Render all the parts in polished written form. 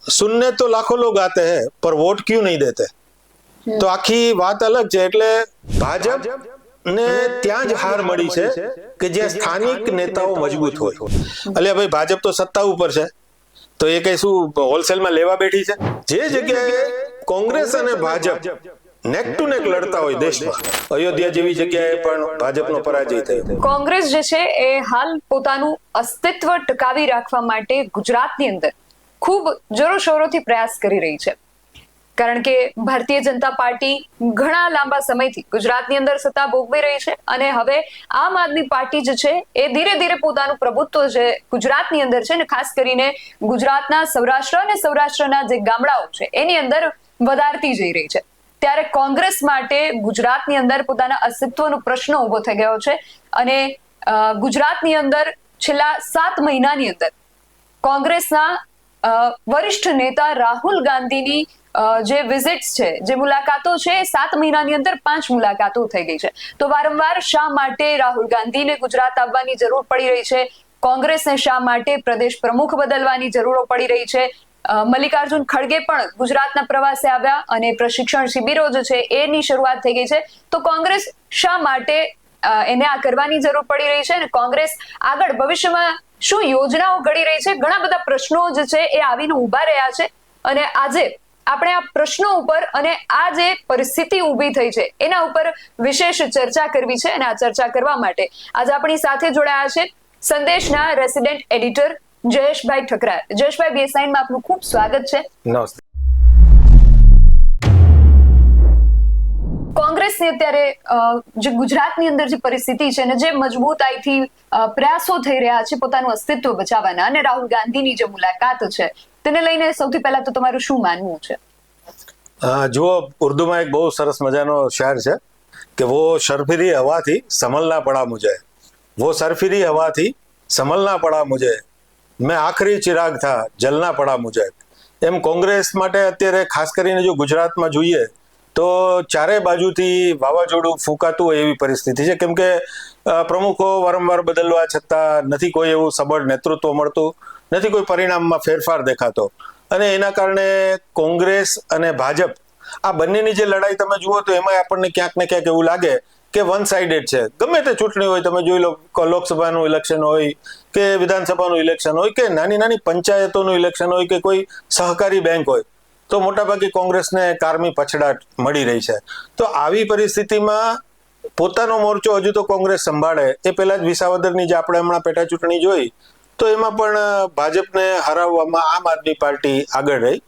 सुनने तो लाखों लोग आते हैं पर वोट क्यों नहीं देते, તો આખી વાત અલગ છે. એટલે ભાજપ ને ત્યાં જ હાર મળી છે કે જે સ્થાનિક નેતાઓ મજબૂત હોય. એટલે ભાઈ ભાજપ તો સત્તા ઉપર છે તો એ કઈ શું હોલસેલમાં લેવા બેઠી છે? જે જગ્યાએ કોંગ્રેસ અને ભાજપ નેક ટુ નેક લડતા હોય દેશમાં, અયોધ્યા જેવી જગ્યાએ પણ ભાજપનો પરાજય થયો. કોંગ્રેસ જે છે એ હાલ પોતાનું અસ્તિત્વ ટકાવી રાખવા માટે ગુજરાતની અંદર ખૂબ જોરોશોરોથી પ્રયાસ કરી રહી છે. કારણ કે ભારતીય જનતા પાર્ટી ઘણા લાંબા સમયથી ગુજરાતની અંદર સત્તા ભોગવી રહી છે અને હવે આમ આદમી પાર્ટી જે છે એ ધીરે ધીરે પોતાનું પ્રભુત્વ જે ગુજરાતની અંદર છે ને ખાસ કરીને ગુજરાતના સૌરાષ્ટ્ર અને સૌરાષ્ટ્રના જે ગામડાઓ છે એની અંદર વધારતી જઈ રહી છે. ત્યારે કોંગ્રેસ માટે ગુજરાતની અંદર પોતાના અસ્તિત્વનો પ્રશ્ન ઉભો થઈ ગયો છે અને ગુજરાતની અંદર છેલ્લા 7 મહિનાની અંદર કોંગ્રેસના વરિષ્ઠ નેતા રાહુલ ગાંધીની જે વિઝિટ્સ છે, જે મુલાકાતો છે, 7 મહિનાની અંદર 5 મુલાકાતો થઈ ગઈ છે. તો વારંવાર શા માટે રાહુલ ગાંધીને ગુજરાત આવવાની જરૂર પડી રહી છે? કોંગ્રેસને શા માટે પ્રદેશ પ્રમુખ બદલવાની જરૂરો પડી રહી છે? મલ્લિકાર્જુન ખડગે પણ ગુજરાતના પ્રવાસે આવ્યા અને પ્રશિક્ષણ શિબિરો જે છે એની શરૂઆત થઈ ગઈ છે. તો કોંગ્રેસ શા માટે એને આ કરવાની જરૂર પડી રહી છે અને કોંગ્રેસ આગળ ભવિષ્યમાં શું યોજનાઓ ઘડી રહી છે? ઘણા બધા પ્રશ્નો જે છે એ આવીને ઉભા રહ્યા છે અને આજે આપણે આ પ્રશ્નો ઉપર અને આ જે પરિસ્થિતિ ઊભી થઈ છે એના ઉપર વિશેષ ચર્ચા કરવી છે. અને આ ચર્ચા કરવા માટે આજે આપણી સાથે જોડાયા છે સંદેશના રેસિડેન્ટ એડિટર જયેશભાઈ ઠકરાર. જયેશભાઈ, BSIમાં આપનું ખૂબ સ્વાગત છે. નમસ્તે. કોંગ્રેસની અત્યારે જે ગુજરાતની અંદર જે પરિસ્થિતિ છે અને જે મજબૂતાઈથી પ્રયાસો થઈ રહ્યા છે પોતાનું અસ્તિત્વ બચાવવાના અને રાહુલ ગાંધીની જે મુલાકાત છે તેને લઈને સૌથી પહેલા તો તમારું શું માનવું છે? જુઓ, ઉર્દુમાં એક બહુ સરસ મજાનો શાયર છે કે વો સરફિરી હવાથી સંભલના પડા મુझे, વો સરફિરી હવાથી સંભલના પડા મુझे, મેં આખરી ચિરાગ થા જલના પડા મુझे. એમ કોંગ્રેસ માટે અત્યારે ખાસ કરીને જો ગુજરાતમાં જોઈએ તો ચારે બાજુથી વાવાઝોડું ફૂંકાતું હોય એવી પરિસ્થિતિ છે. કેમ કે પ્રમુખો વારંવાર બદલવા છતાં નથી કોઈ એવું સબળ નેતૃત્વ મળતું, નથી કોઈ પરિણામમાં ફેરફાર દેખાતો અને એના કારણે કોંગ્રેસ અને ભાજપ આ બંનેની જે લડાઈ તમે જુઓ તો એમાં આપણને ક્યાંક ને ક્યાંક એવું લાગે કે વન સાઇડેડ છે. ગમે તે ચૂંટણી હોય, તમે જોઈ લો, લોકસભાનું ઇલેક્શન હોય કે વિધાનસભાનું ઇલેક્શન હોય કે નાની નાની પંચાયતોનું ઇલેક્શન હોય કે કોઈ સહકારી બેંક હોય, તો મોટાભાગે કોંગ્રેસને કારમી પછડાટ મળી રહી છે. તો આવી પરિસ્થિતિમાં પોતાનો મોરચો હજુ તો કોંગ્રેસ સંભાળે એ પહેલા જ વિસાવદરની જે આપણે હમણાં પેટા ચૂંટણી જોઈ તો એમાં પણ ભાજપને હરાવવામાં આમ આદમી પાર્ટી આગળ રહી.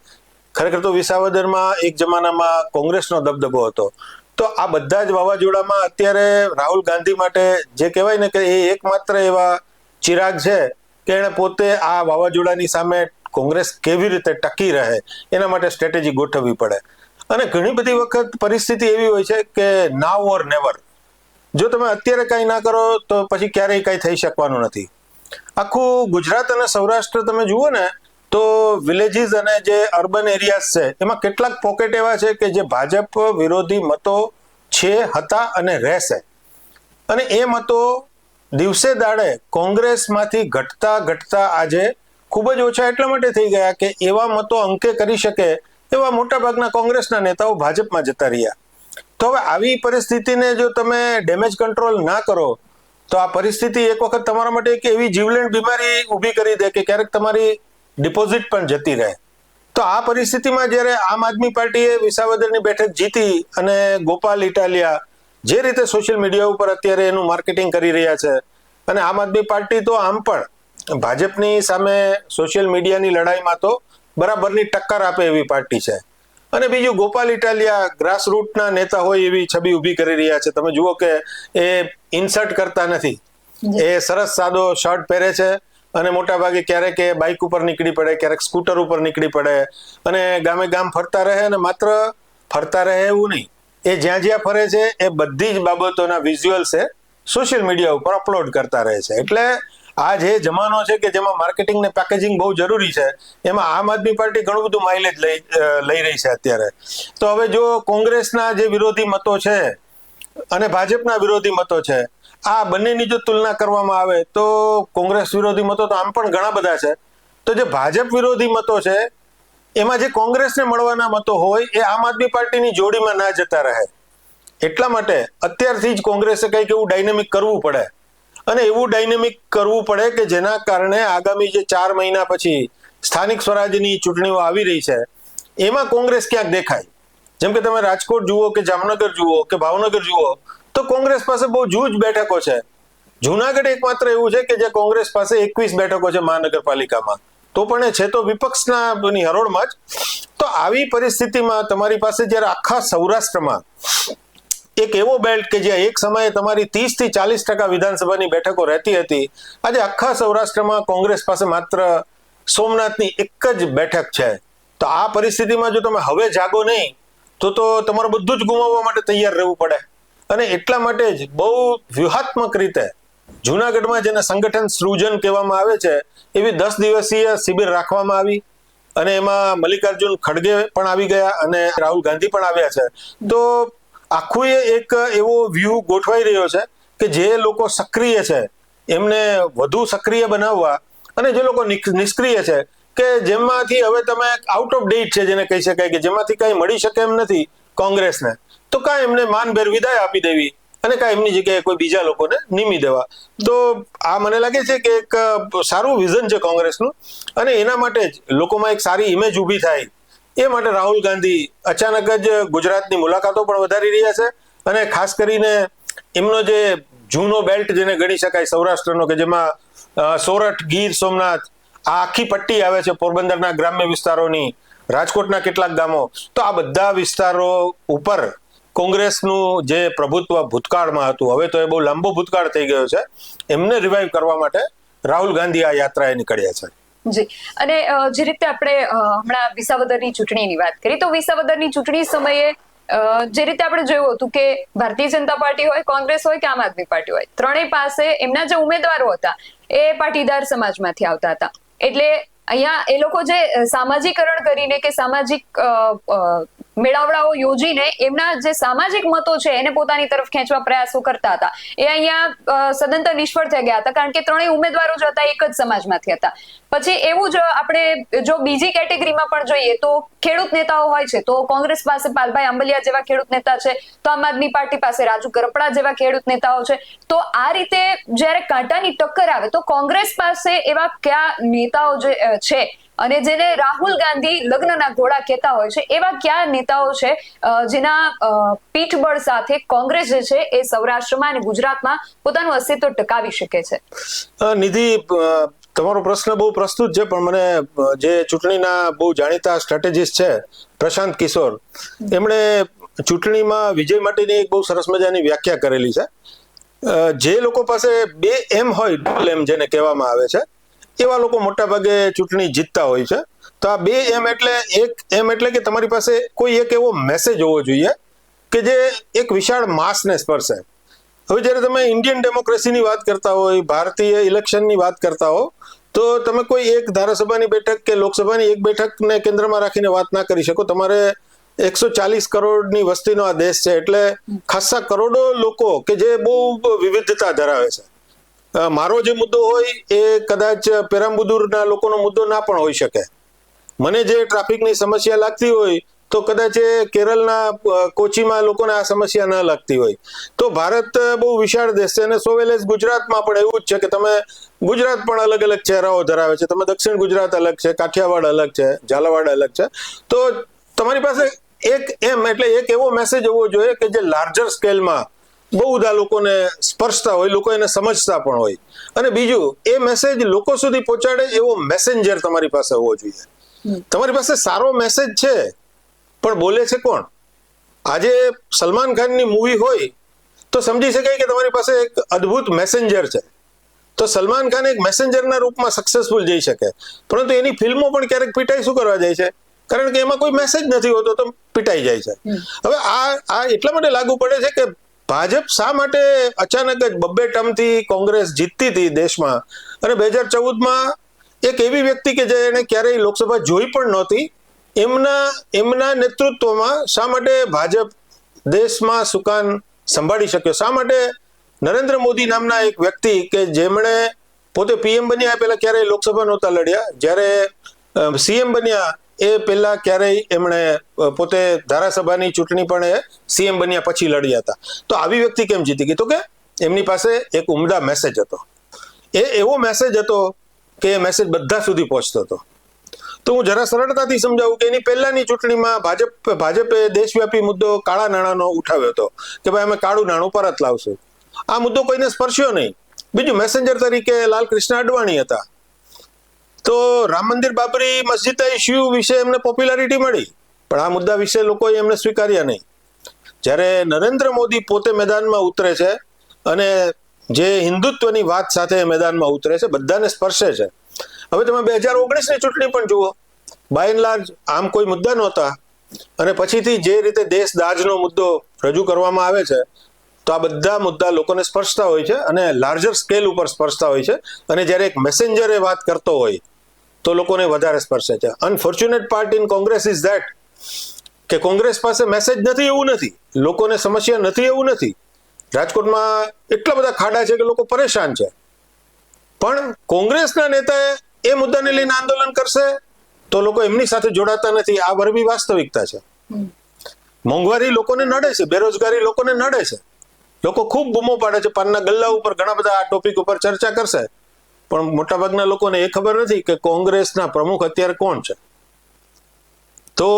ખરેખર તો વિસાવદરમાં એક જમાનામાં કોંગ્રેસનો દબદબો હતો. તો આ બધા જ વાવાઝોડામાં અત્યારે રાહુલ ગાંધી માટે જે કહેવાય ને કે એ એકમાત્ર એવા ચિરાગ છે કે એણે પોતે આ વાવાઝોડાની સામે કોંગ્રેસ કેવી રીતે ટકી રહે એના માટે સ્ટ્રેટેજી ગોઠવવી પડે. અને ઘણી બધી વખત પરિસ્થિતિ એવી હોય છે કે નાવ ઓર નેવર. જો તમે અત્યારે કાંઈ ના કરો તો પછી ક્યારેય કાંઈ થઈ શકવાનું નથી. આખું ગુજરાત અને સૌરાષ્ટ્ર તમે જુઓ ને તો વિલેજીસ અને જે અર્બન એરિયાઝ છે એમાં કેટલાક પોકેટ એવા છે કે જે ભાજપ વિરોધી મતો છે, હતા અને રહેશે. અને એ મતો દિવસે દાડે કોંગ્રેસમાંથી ઘટતા આજે ખૂબ જ ઓછા એટલા માટે થઈ ગયા કે એવા મતો અંકે કરી શકે એવા મોટાભાગના કોંગ્રેસના નેતાઓ ભાજપમાં જતા રહ્યા. તો હવે આવી પરિસ્થિતિને જો તમે ડેમેજ કંટ્રોલ ના કરો તો આ પરિસ્થિતિ એક વખત તમારા માટે એક એવી જીવલેણ બીમારી ઊભી કરી દે કે ક્યારેક તમારી ડિપોઝિટ પણ જતી રહે. તો આ પરિસ્થિતિમાં જ્યારે આમ આદમી પાર્ટીએ વિસાવદરની બેઠક જીતી અને ગોપાલ ઇટાલિયા જે રીતે સોશિયલ મીડિયા ઉપર અત્યારે એનું માર્કેટિંગ કરી રહ્યા છે, અને આમ આદમી પાર્ટી તો આમ પણ ભાજપની સામે સોશિયલ મીડિયાની લડાઈમાં તો બરાબરની ટક્કર આપે એવી પાર્ટી છે. અને બીજું, ગોપાલ ઇટાલિયા ગ્રાસરૂટના નેતા હોય એવી છબી ઊભી કરી રહ્યા છે. તમે જુઓ કે એ ઇન્સર્ટ કરતા નથી, એ સરસ સાદો શર્ટ પહેરે છે અને મોટાભાગે ક્યારેક એ બાઇક ઉપર નીકળી પડે, ક્યારેક સ્કૂટર ઉપર નીકળી પડે અને ગામે ગામ ફરતા રહે. અને માત્ર ફરતા રહે એવું નહીં, એ જ્યાં જ્યાં ફરે છે એ બધી જ બાબતોના વિઝ્યુઅલ્સ એ સોશિયલ મીડિયા ઉપર અપલોડ કરતા રહે છે. એટલે આ જે જમાનો છે કે જેમાં માર્કેટિંગ ને પેકેજિંગ બહુ જરૂરી છે, એમાં આમ આદમી પાર્ટી ઘણું બધું માઇલેજ લઈ રહી છે અત્યારે. તો હવે જો કોંગ્રેસના જે વિરોધી મતો છે અને ભાજપના વિરોધી મતો છે, આ બંનેની જો તુલના કરવામાં આવે તો કોંગ્રેસ વિરોધી મતો તો આમ પણ ઘણા બધા છે. તો જે ભાજપ વિરોધી મતો છે એમાં જે કોંગ્રેસને મળવાના મતો હોય એ આમ આદમી પાર્ટીની જોડીમાં ના જતા રહે. એટલા માટે અત્યારથી જ કોંગ્રેસે કંઈક એવું ડાયનેમિક કરવું પડે, અને એવું ડાયનેમિક કરવું પડે કે જેના કારણે આગામી જે 4 મહિના પછી સ્થાનિક સ્વરાજ્યની ચૂંટણીઓ આવી રહી છે એમાં કોંગ્રેસ ક્યાંક દેખાય. જેમ કે તમે રાજકોટ જુઓ કે જામનગર જુઓ કે ભાવનગર જુઓ તો કોંગ્રેસ પાસે બહુ જૂજ બેઠકો છે. જુનાગઢ એકમાત્ર એવું છે કે જે કોંગ્રેસ પાસે 21 બેઠકો છે મહાનગરપાલિકામાં, તો પણ એ છે તો વિપક્ષના હરોળમાં જ. તો આવી પરિસ્થિતિમાં તમારી પાસે જ્યારે આખા સૌરાષ્ટ્રમાં એક એવો બેલ્ટ કે જ્યાં એક સમયે તમારી 30 થી 40% વિધાનસભાની બેઠકો રહેતી હતી, આજે આખા સૌરાષ્ટ્રમાં કોંગ્રેસ પાસે માત્ર સોમનાથની એક જ બેઠક છે. તો આ પરિસ્થિતિમાં જો તમે હવે જાગો નહીં તો તમારે બધું જ ગુમાવવા માટે તૈયાર રહેવું પડે. અને એટલા માટે જ બહુ વ્યૂહાત્મક રીતે જુનાગઢમાં જેને સંગઠન સૃજન કહેવામાં આવે છે એવી 10 દિવસીય શિબિર રાખવામાં આવી, અને એમાં મલ્લિકાર્જુન ખડગે પણ આવી ગયા અને રાહુલ ગાંધી પણ આવ્યા છે. તો આખું એક એવો વ્યૂહ ગોઠવાઈ રહ્યો છે કે જે લોકો સક્રિય છે એમને વધુ સક્રિય બનાવવા, અને જે લોકો નિષ્ક્રિય છે કે જેમાંથી હવે તમે આઉટ ઓફ ડેટ છે જેને કહી શકાય કે જેમાંથી કઈ મળી શકે એમ નથી કોંગ્રેસને, તો કાંઈ એમને માનભેર વિદાય આપી દેવી અને કાંઈ એમની જગ્યાએ કોઈ બીજા લોકોને નિમી દેવા. તો આ મને લાગે છે કે એક સારું વિઝન છે કોંગ્રેસનું, અને એના માટે જ લોકોમાં એક સારી ઇમેજ ઊભી થાય એ માટે રાહુલ ગાંધી અચાનક જ ગુજરાતની મુલાકાતો પણ વધારી રહ્યા છે. અને ખાસ કરીને એમનો જે જૂનો બેલ્ટ જેને ગણી શકાય સૌરાષ્ટ્રનો, કે જેમાં સોરઠ, ગીર સોમનાથ આ આખી પટ્ટી આવે છે, પોરબંદરના ગ્રામ્ય વિસ્તારોની, રાજકોટના કેટલાક ગામો, તો આ બધા વિસ્તારો ઉપર કોંગ્રેસનું જે પ્રભુત્વ ભૂતકાળમાં હતું, હવે તો એ બહુ લાંબો ભૂતકાળ થઈ ગયો છે, એમને રિવાઇવ કરવા માટે રાહુલ ગાંધી આ યાત્રાએ નીકળ્યા છે. જી, અને જે રીતે આપણે હમણાં વિસાવદરની ચૂંટણીની વાત કરી, તો વિસાવદરની ચૂંટણી સમયે જે રીતે આપણે જોયું હતું કે ભારતીય જનતા પાર્ટી હોય, કોંગ્રેસ હોય કે આમ આદમી પાર્ટી હોય, ત્રણેય પાસે એમના જે ઉમેદવારો હતા એ પાટીદાર સમાજમાંથી આવતા હતા. એટલે અહીંયા એ લોકો જે સામાજિકરણ કરીને કે સામાજિક મેળાવડાઓ યોજીને એમના જે સામાજિક મતો છે એને પોતાની તરફ ખેંચવા પ્રયાસો કરતા હતા, એ અહીંયા સદંતર નિષ્ફળ થઈ ગયા હતા, કારણ કે ત્રણેય ઉમેદવારો જે હતા એક જ સમાજમાંથી હતા. પછી એવું જ આપણે જો બીજી કેટેગરીમાં પણ જોઈએ તો ખેડૂત નેતાઓ હોય છે, તો કોંગ્રેસ પાસે પાલભાઈ આંબલિયા જેવા ખેડૂત નેતા છે, તો આમ આદમી પાર્ટી પાસે રાજુ કરપડા જેવા ખેડૂત નેતાઓ છે. તો આ રીતે જ્યારે કાંટાની ટક્કર આવે તો કોંગ્રેસ પાસે એવા કયા નેતાઓ જે છે, અને જેને રાહુલ ગાંધી લગ્નના ઘોડા કહેતા હોય છે, એવા કયા નેતાઓ છે જેના પીઠબળ સાથે કોંગ્રેસ જે છે એ સૌરાષ્ટ્રમાં અને ગુજરાતમાં પોતાનું અસ્તિત્વ ટકાવી શકે છે? નિધિ, તમારો પ્રશ્ન બહુ પ્રસ્તુત છે, પણ મને જે ચૂંટણીના બહુ જાણીતા સ્ટ્રેટેજિસ્ટ છે પ્રશાંત કિશોર, એમણે ચૂંટણીમાં વિજય માટેની એક બહુ સરસ મજાની વ્યાખ્યા કરેલી છે. જે લોકો પાસે 2 એમ હોય, ડબલ એમ જેને કહેવામાં આવે છે, એવા લોકો મોટા ભાગે ચૂંટણી જીતતા હોય છે. તો આ 2 એમ એટલે, એક એમ એટલે કે તમારી પાસે કોઈ એક એવો મેસેજ હોવો જોઈએ કે જે એક વિશાળ માસને સ્પર્શે. હવે જ્યારે તમે ઇન્ડિયન ડેમોક્રેસીની વાત કરતા હોય, ભારતીય ઇલેક્શનની વાત કરતા હો, તો તમે કોઈ એક ધારાસભાની બેઠક કે લોકસભાની એક બેઠકને કેન્દ્રમાં રાખીને વાત ના કરી શકો. તમારે 140 કરોડની વસ્તીનો આ દેશ છે, એટલે ખાસા કરોડો લોકો કે જે બહુ વિવિધતા ધરાવે છે. મારો જે મુદ્દો હોય એ કદાચ પેરામ્બુદુરના લોકોનો મુદ્દો ના પણ હોઈ શકે. મને જે ટ્રાફિકની સમસ્યા લાગતી હોય તો કદાચ એ કેરળના કોચીમાં લોકોને આ સમસ્યા ન લાગતી હોય. તો ભારત બહુ વિશાળ દેશ છે, અને સોવેલેસ ગુજરાતમાં પણ એવું જ છે કે તમે ગુજરાત પણ અલગ અલગ ચહેરાઓ ધરાવે છે. તમે દક્ષિણ ગુજરાત અલગ છે, કાઠિયાવાડ અલગ છે, ઝાલાવાડ અલગ છે. તો તમારી પાસે એક એમ એટલે એક એવો મેસેજ હોવો જોઈએ કે જે લાર્જર સ્કેલમાં બહુ બધા લોકોને સ્પર્શતા હોય, લોકો એને સમજતા પણ હોય. અને બીજું, એ મેસેજ લોકો સુધી પહોંચાડે એવો મેસેન્જર તમારી પાસે હોવો જોઈએ. તમારી પાસે સારો મેસેજ છે, પણ બોલે છે કોણ? આજે સલમાન ખાનની મૂવી હોય તો સમજી શકાય કે તમારી પાસે એક અદ્ભુત મેસેન્જર છે. તો સલમાન ખાન એક મેસેન્જરના રૂપમાં સક્સેસફુલ જઈ શકે, પરંતુ એની ફિલ્મો પણ ક્યારેક પીટાઈ શું કરવા જાય છે? કારણ કે એમાં કોઈ મેસેજ નથી હોતો, તો પીટાઈ જાય છે. હવે આ એટલા માટે લાગુ પડે છે કે ભાજપ શા માટે અચાનક જ 2 ટર્મથી કોંગ્રેસ જીતતી હતી દેશમાં, અને 2014માં એક એવી વ્યક્તિ કે જે એને ક્યારેય લોકસભા જોઈ પણ નહોતી, એમના નેતૃત્વમાં શા માટે ભાજપ દેશમાં સુકાન સંભાળી શક્યો? શા માટે નરેન્દ્ર મોદી નામના એક વ્યક્તિ કે જેમણે પોતે પીએમ બન્યા પહેલા ક્યારેય લોકસભા નહોતા લડ્યા, જ્યારે સીએમ બન્યા એ પહેલા ક્યારેય એમણે પોતે ધારાસભાની ચૂંટણી પણ એ સીએમ બન્યા પછી લડ્યા હતા. તો આવી વ્યક્તિ કેમ જીતી ગઈ? તો કે એમની પાસે એક ઉમદા મેસેજ હતો. એ એવો મેસેજ હતો કે એ મેસેજ બધા સુધી પહોંચતો હતો. તો હું જરા સરળતાથી સમજાવું કે એની પહેલાની ચૂંટણીમાં ભાજપે દેશવ્યાપી મુદ્દો કાળા નાણાંનો ઉઠાવ્યો હતો કે ભાઈ અમે કાળું નાણું પરત લાવશું. આ મુદ્દો કોઈને સ્પર્શ્યો નહીં. બીજું, મેસેન્જર તરીકે લાલકૃષ્ણ અડવાણી હતા. તો રામ મંદિર, બાબરી મસ્જિદ ઇશ્યુ વિશે એમને પોપ્યુલારિટી મળી, પણ આ મુદ્દા વિશે લોકોએ એમને સ્વીકાર્યા નહીં. જ્યારે નરેન્દ્ર મોદી પોતે મેદાનમાં ઉતરે છે અને જે હિન્દુત્વની વાત સાથે મેદાનમાં ઉતરે છે, બધાને સ્પર્શે છે. હવે તમે 2019ની ચૂંટણી પણ જુઓ, બાય એન્ડ લાર્જ આમ કોઈ મુદ્દા નહોતા, અને પછીથી જે રીતે દેશ દાજનો મુદ્દો રજૂ કરવામાં આવે છે, તો આ બધા મુદ્દા લોકોને સ્પર્શતા હોય છે અને લાર્જર સ્કેલ ઉપર સ્પર્શતા હોય છે. અને જ્યારે એક મેસેન્જર એ વાત કરતો હોય તો લોકોને વધારે સ્પર્શે છે. Unfortunate part in Congress is that કે કોંગ્રેસ પાસે મેસેજ નથી એવું નથી, લોકોને સમસ્યા નથી એવું નથી. રાજકોટમાં એટલા બધા ખાડા છે કે લોકો પરેશાન છે, પણ કોંગ્રેસના નેતાએ એ મુદ્દાને લઈને આંદોલન કરશે તો લોકો એમની સાથે જોડાતા નથી. આ વરવી વાસ્તવિકતા છે. મોંઘવારી લોકોને નડે છે, બેરોજગારી લોકોને નડે છે, લોકો ખૂબ બૂમો પાડે છે. પાનના ગલ્લા ઉપર ઘણા બધા આ ટોપિક ઉપર ચર્ચા કરશે, પણ મોટાભાગના લોકોને એ ખબર નથી કે કોંગ્રેસના પ્રમુખ અત્યારે કોણ છે. તો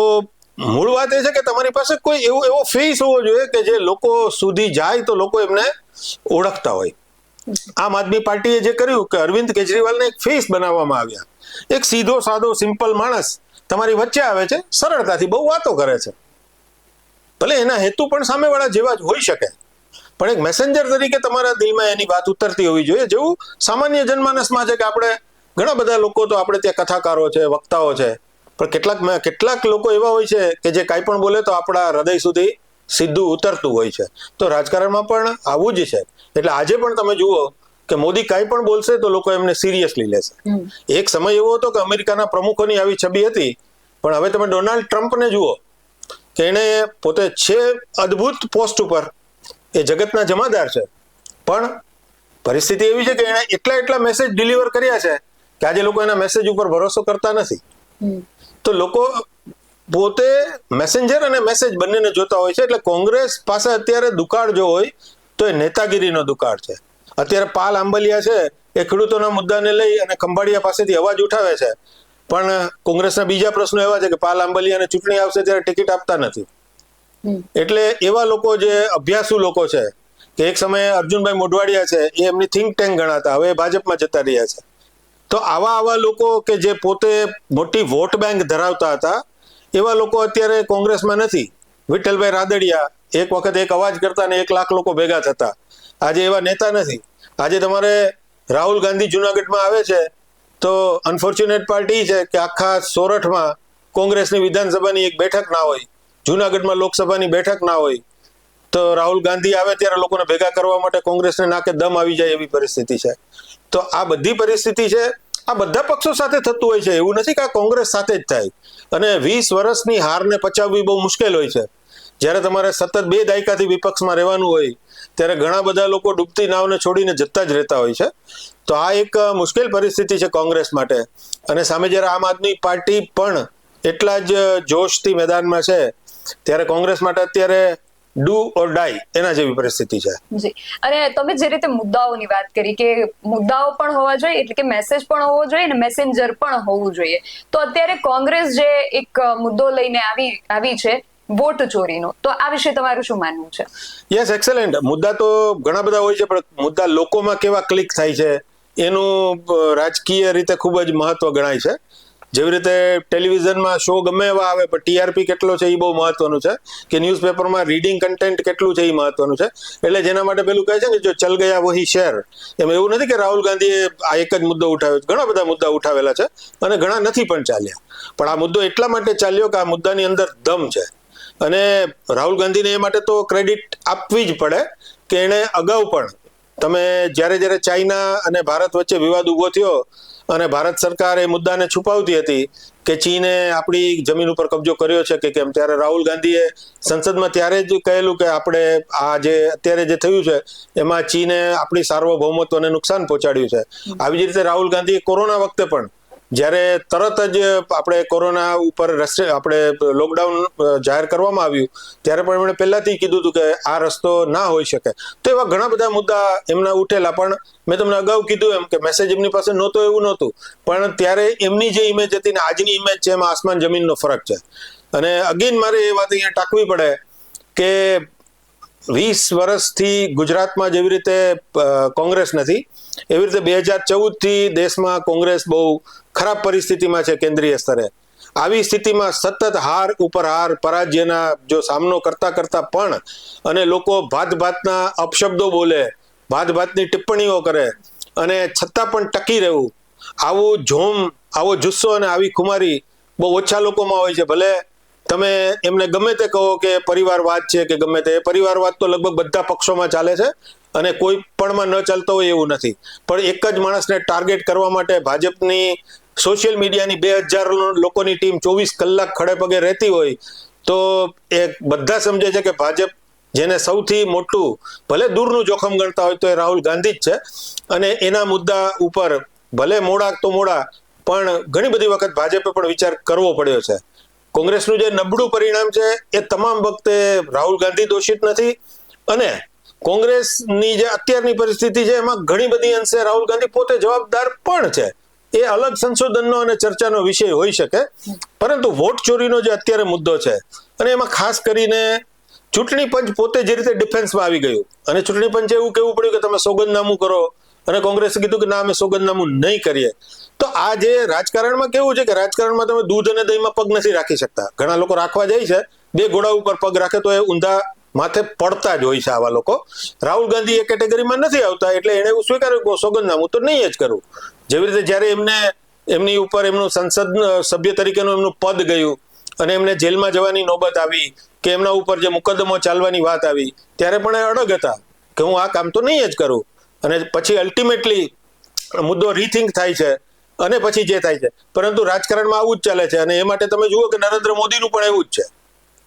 મૂળ વાત એ છે કે તમારી પાસે કોઈ એવો ફેસ હોવો જોઈએ કે જે લોકો સુધી જાય તો લોકો એમને ઓળખતા હોય. આમ આદમી પાર્ટીએ જે કર્યું કે અરવિંદ કેજરીવાલને એક ફેસ બનાવવામાં આવ્યા. એક સીધો સાદો સિમ્પલ માણસ તમારી વચ્ચે આવે છે, સરળતાથી બહુ વાતો કરે છે. ભલે એના હેતુ પણ સામેવાળા જેવા જ હોઈ શકે, પણ એક મેસેન્જર તરીકે તમારા દિલમાં એની વાત ઉતરતી હોવી જોઈએ. જેવું સામાન્ય જનમાનસમાં છે કે આપણે ઘણા બધા લોકો તો આપણે ત્યાં કથાકારો છે, વક્તાઓ છે, પણ કેટલાક લોકો એવા હોય છે કે જે કાંઈ પણ બોલે તો આપણા હૃદય સુધી સીધું ઉતરતું હોય છે. તો રાજકારણમાં પણ આવું જ છે. એટલે આજે પણ તમે જુઓ કે મોદી કાંઈ પણ બોલશે તો લોકો એમને સિરિયસલી લેશે. એક સમય એવો હતો કે અમેરિકાના પ્રમુખોની આવી છબી હતી, પણ હવે તમે ડોનાલ્ડ ટ્રમ્પને જુઓ કે એને પોતે છે અદ્ભુત પોસ્ટ ઉપર, એ જગતના જમાદાર છે, પણ પરિસ્થિતિ એવી છે કે એણે એટલા મેસેજ ડિલિવર કર્યા છે કે આજે લોકો એના મેસેજ ઉપર ભરોસો કરતા નથી. તો લોકો પોતે મેસેન્જર અને મેસેજ બંનેને જોતા હોય છે. એટલે કોંગ્રેસ પાસે અત્યારે દુકાળ જો હોય તો એ નેતાગીરીનો દુકાળ છે. અત્યારે પાલ આંબલિયા છે એ ખેડૂતોના મુદ્દાને લઈ અને ખંભાળિયા પાસેથી અવાજ ઉઠાવે છે, પણ કોંગ્રેસના બીજા પ્રશ્નો એવા છે કે પાલ આંબલિયાને ચૂંટણી આવશે ત્યારે ટિકિટ આપતા નથી. એટલે એવા લોકો જે અભ્યાસુ લોકો છે કે એક સમયે અર્જુનભાઈ મોઢવાડિયા છે, એ એમની થિંક ટેન્ક ગણાતા, હવે ભાજપમાં જતા રહ્યા છે. તો આવા લોકો કે જે પોતે મોટી વોટ બેંક ધરાવતા હતા, એવા લોકો અત્યારે કોંગ્રેસમાં નથી. વિઠ્ઠલભાઈ રાદડિયા એક વખત એક અવાજ કરતા ને 1 લાખ લોકો ભેગા થતા, આજે એવા નેતા નથી. આજે તમારે રાહુલ ગાંધી જુનાગઢમાં આવે છે તો અનફોર્ચ્યુનેટ પાર્ટી છે કે આખા સોરઠમાં કોંગ્રેસની વિધાનસભાની એક બેઠક ના હોય, જુનાગઢમાં લોકસભાની બેઠક ના હોય, તો રાહુલ ગાંધી આવે ત્યારે લોકોને ભેગા કરવા માટે કોંગ્રેસને નાકે દમ આવી જાય એવી પરિસ્થિતિ છે. તો આ બધી પરિસ્થિતિ છે, આ બધા પક્ષો સાથે થતું હોય છે. એવું નથી કે આ કોંગ્રેસ સાથે જ થાય. અને 20 વર્ષની હારને પચાવવી બહુ મુશ્કેલ હોય છે. જ્યારે તમારે સતત 2 દાયકાથી વિપક્ષમાં રહેવાનું હોય ત્યારે ઘણા બધા લોકો ડૂબતી નાવને છોડીને જતા જ રહેતા હોય છે. તો આ એક મુશ્કેલ પરિસ્થિતિ છે કોંગ્રેસ માટે. અને સામે જ્યારે આમ આદમી પાર્ટી પણ એટલા જ જોશથી મેદાનમાં છે, ત્યારે કોંગ્રેસ માટે અત્યારે ડુ ઓર ડાઈ એના જેવી પરિસ્થિતિ છે. જી, અને તમે જે રીતે મુદ્દાઓની વાત કરી કે મુદ્દાઓ પણ હોવા જોઈએ, એટલે કે મેસેજ પણ હોવો જોઈએ અને મેસેન્જર પણ હોવું જોઈએ, તો અત્યારે કોંગ્રેસ જે એક મુદ્દો લઈને આવી છે વોટ ચોરીનો, તો આ વિશે તમારું શું માનવું છે? Yes, excellent. મુદ્દા તો ઘણા બધા હોય છે, પણ મુદ્દા લોકોમાં કેવા ક્લિક થાય છે એનું રાજકીય રીતે ખૂબ જ મહત્વ ગણાય છે. જેવી રીતે ટેલિવિઝનમાં શો ગમે એવા આવે, પણ ટીઆરપી કેટલો છે એ બહુ મહત્વનું છે, કે ન્યૂઝપેપરમાં રીડિંગ કન્ટેન્ટ કેટલું છે એ મહત્વનું છે. એટલે જેના માટે પેલું કહે છે કે જો ચલ ગયા વહી શહેર, એમ એવું નથી કે રાહુલ ગાંધીએ આ એક જ મુદ્દો ઉઠાવ્યો, ઘણા બધા મુદ્દા ઉઠાવેલા છે અને ઘણા નથી પણ ચાલ્યા. પણ આ મુદ્દો એટલા માટે ચાલ્યો કે આ મુદ્દાની અંદર દમ છે. અને રાહુલ ગાંધીને એ માટે તો ક્રેડિટ આપવી જ પડે કે એણે અગાઉ પણ, તમે જ્યારે ચાઇના અને ભારત વચ્ચે વિવાદ ઉભો થયો અને ભારત સરકાર એ મુદ્દાને છુપાવતી હતી કે ચીને આપણી જમીન ઉપર કબજો કર્યો છે કે કેમ, ત્યારે રાહુલ ગાંધીએ સંસદમાં ત્યારે જ કહેલું કે આપણે આ જે અત્યારે જે થયું છે એમાં ચીને આપણી સાર્વભૌમત્વને નુકસાન પહોંચાડ્યું છે. આવી જ રીતે રાહુલ ગાંધીએ કોરોના વખતે પણ જ્યારે તરત જ આપણે કોરોના ઉપર આપણે લોકડાઉન જાહેર કરવામાં આવ્યું ત્યારે પણ એમણે પહેલાથી કીધું હતું કે આ રસ્તો ના હોઈ શકે. તો એવા ઘણા બધા મુદ્દા એમના ઉઠેલા, પણ મેં તમને અગાઉ કીધું એમ કે મેસેજ એમની પાસે નહોતો એવું નહોતું, પણ ત્યારે એમની જે ઇમેજ હતી ને આજની ઇમેજ છે એમાં આસમાન જમીનનો ફરક છે. અને અગેન મારે એ વાત અહીંયા ટાંકવી પડે કે 20 વર્ષથી ગુજરાતમાં જેવી રીતે કોંગ્રેસ નથી, એવી રીતે 2014થી દેશમાં કોંગ્રેસ બહુ ખરાબ પરિસ્થિતિમાં છે કેન્દ્રીય સ્તરે. આવી સ્થિતિમાં સતત હાર ઉપર હાર, પરાજયના જો સામનો કરતા કરતા પણ અને લોકો ભાતના અપશબ્દો બોલે, ભાતની ટિપ્પણીઓ કરે અને છતાં પણ ટકી રહેવું, આવું જોમ, આવો જુસ્સો અને આવી ખુમારી બહુ ઓછા લોકોમાં હોય છે. ભલે તમે એમને ગમે તે કહો કે પરિવારવાદ છે કે ગમે તે, પરિવારવાદ તો લગભગ બધા પક્ષોમાં ચાલે છે અને કોઈ પણમાં ન ચાલતો હોય એવું નથી, પણ એક જ માણસને ટાર્ગેટ કરવા માટે ભાજપની સોશિયલ મીડિયાની 2000 લોકોની ટીમ 24 કલાક ખડે પગે રહેતી હોય તો એ બધા સમજે છે કે ભાજપ જેને સૌથી મોટું ભલે દૂરનું જોખમ ગણતા હોય તો એ રાહુલ ગાંધી જ છે. અને એના મુદ્દા ઉપર ભલે મોડા તો મોડા પણ ઘણી બધી વખત ભાજપે પણ વિચાર કરવો પડ્યો છે. કોંગ્રેસનું જે નબળું પરિણામ છે એ તમામ વખતે રાહુલ ગાંધી દોષિત નથી, અને કોંગ્રેસની જે અત્યારની પરિસ્થિતિ છે એમાં ઘણી બધી અંશે રાહુલ ગાંધી પોતે જવાબદાર પણ છે. એ અલગ સંશોધનનો અને ચર્ચાનો વિષય હોઈ શકે, પરંતુ વોટ ચોરીનો જે અત્યારે મુદ્દો છે અને એમાં ખાસ કરીને ચૂંટણી પંચ પોતે જે રીતે ડિફેન્સમાં આવી ગયું અને ચૂંટણી પંચે એવું કહેવું પડ્યું કે તમે સોગંદનામું કરો, અને કોંગ્રેસે કીધું કે ના અમે સોગંદનામું નહીં કરીએ. તો આ જે રાજકારણમાં કેવું છે કે રાજકારણમાં તમે દૂધ અને દહીંમાં પગ નથી રાખી શકતા. ઘણા લોકો રાખવા જાય છે, બે ઘોડા ઉપર પગ રાખે તો એ ઊંધા માથે પડતા જ હોય છે આવા લોકો. રાહુલ ગાંધી એ કેટેગરીમાં નથી આવતા, એટલે એને એવું સ્વીકાર્યું કે સોગંદનામું તો નહીં જ કરવું. જેવી રીતે જ્યારે એમની ઉપર એમનું સંસદ સભ્ય તરીકેનું એમનું પદ ગયું અને એમને જેલમાં જવાની નોબત આવી કે એમના ઉપર જે મુકદ્દમો ચાલવાની વાત આવી, ત્યારે પણ એ અડગ હતા કે હું આ કામ તો નહીં જ કરું. અને પછી અલ્ટિમેટલી મુદ્દો રીથિંક થાય છે અને પછી જે થાય છે. પરંતુ રાજકારણમાં આવું જ ચાલે છે, અને એ માટે તમે જુઓ કે નરેન્દ્ર મોદીનું પણ એવું જ છે.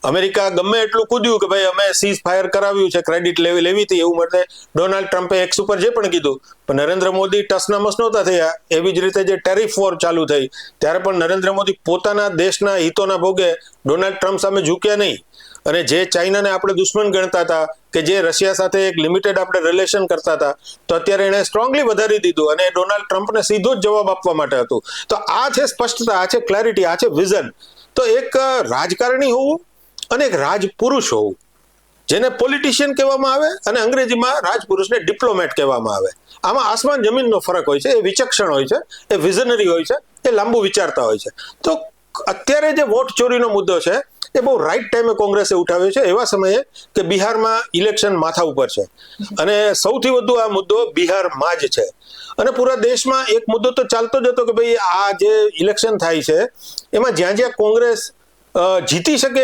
અમેરિકા ગમે એટલું કૂદ્યું કે ભાઈ અમે સીઝ ફાયર કરાવ્યું છે, ક્રેડિટ લેવી હતી એવું માટે ડોનાલ્ડ ટ્રમ્પે એક્સ ઉપર જે પણ કીધું, પણ નરેન્દ્ર મોદી ટસના મસ નહોતા થયા. એવી જ રીતે જે ટેરિફ વોર ચાલુ થઈ ત્યારે પણ નરેન્દ્ર મોદી પોતાના દેશના હિતોના ભોગે ડોનાલ્ડ ટ્રમ્પ સામે ઝૂક્યા નહીં. અને જે ચાઇનાને આપણે દુશ્મન ગણતા હતા, કે જે રશિયા સાથે એક લિમિટેડ આપણે રિલેશન કરતા હતા, તો અત્યારે એણે સ્ટ્રોંગલી વધારી દીધું અને ડોનાલ્ડ ટ્રમ્પને સીધો જ જવાબ આપવા માટે હતું. તો આ છે સ્પષ્ટતા, આ છે ક્લેરિટી, આ છે વિઝન. તો એક રાજકારણી હોવું અને એક રાજપુરુષ હોવું, જેને પોલિટિશિયન કહેવામાં આવે અને અંગ્રેજીમાં રાજપુરુષને ડિપ્લોમેટ કહેવામાં આવે, આમાં આસમાન જમીનનો ફરક હોય છે. એ વિચક્ષણ હોય છે, એ વિઝનરી હોય છે, એ લાંબુ વિચારતા હોય છે. તો અત્યારે જે વોટ ચોરીનો મુદ્દો છે એ બહુ રાઈટ ટાઈમે કોંગ્રેસે ઉઠાવ્યો છે, એવા સમયે કે બિહારમાં ઇલેક્શન માથા ઉપર છે અને સૌથી વધુ આ મુદ્દો બિહારમાં જ છે. અને પૂરા દેશમાં એક મુદ્દો તો ચાલતો જ હતો કે ભાઈ આ જે ઇલેક્શન થાય છે એમાં જ્યાં જ્યાં કોંગ્રેસ જીતી શકે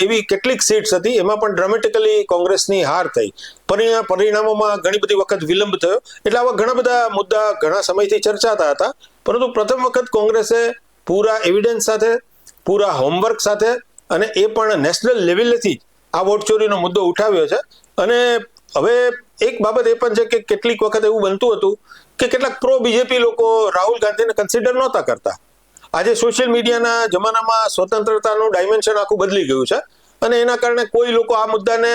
એવી કેટલીક સીટ્સ હતી, એમાં પણ ડ્રામેટિકલી કોંગ્રેસની હાર થઈ. પરિણામોમાં ઘણી બધી વખત વિલંબ થયો. એટલે આવા ઘણા બધા મુદ્દા ઘણા સમયથી ચર્ચાતા હતા, પરંતુ પ્રથમ વખત કોંગ્રેસે પૂરા એવિડન્સ સાથે, પૂરા હોમવર્ક સાથે અને એ પણ નેશનલ લેવલેથી આ વોટ ચોરીનો મુદ્દો ઉઠાવ્યો છે. અને હવે એક બાબત એ પણ છે કે કેટલીક વખત એવું બનતું હતું કે કેટલાક પ્રો બીજેપી લોકો રાહુલ ગાંધીને કન્સિડર નહોતા કરતા. આજે સોશિયલ મીડિયાના જમાનામાં સ્વતંત્રતાનું ડાયમેન્શન આખું બદલી ગયું છે, અને એના કારણે કોઈ લોકો આ મુદ્દાને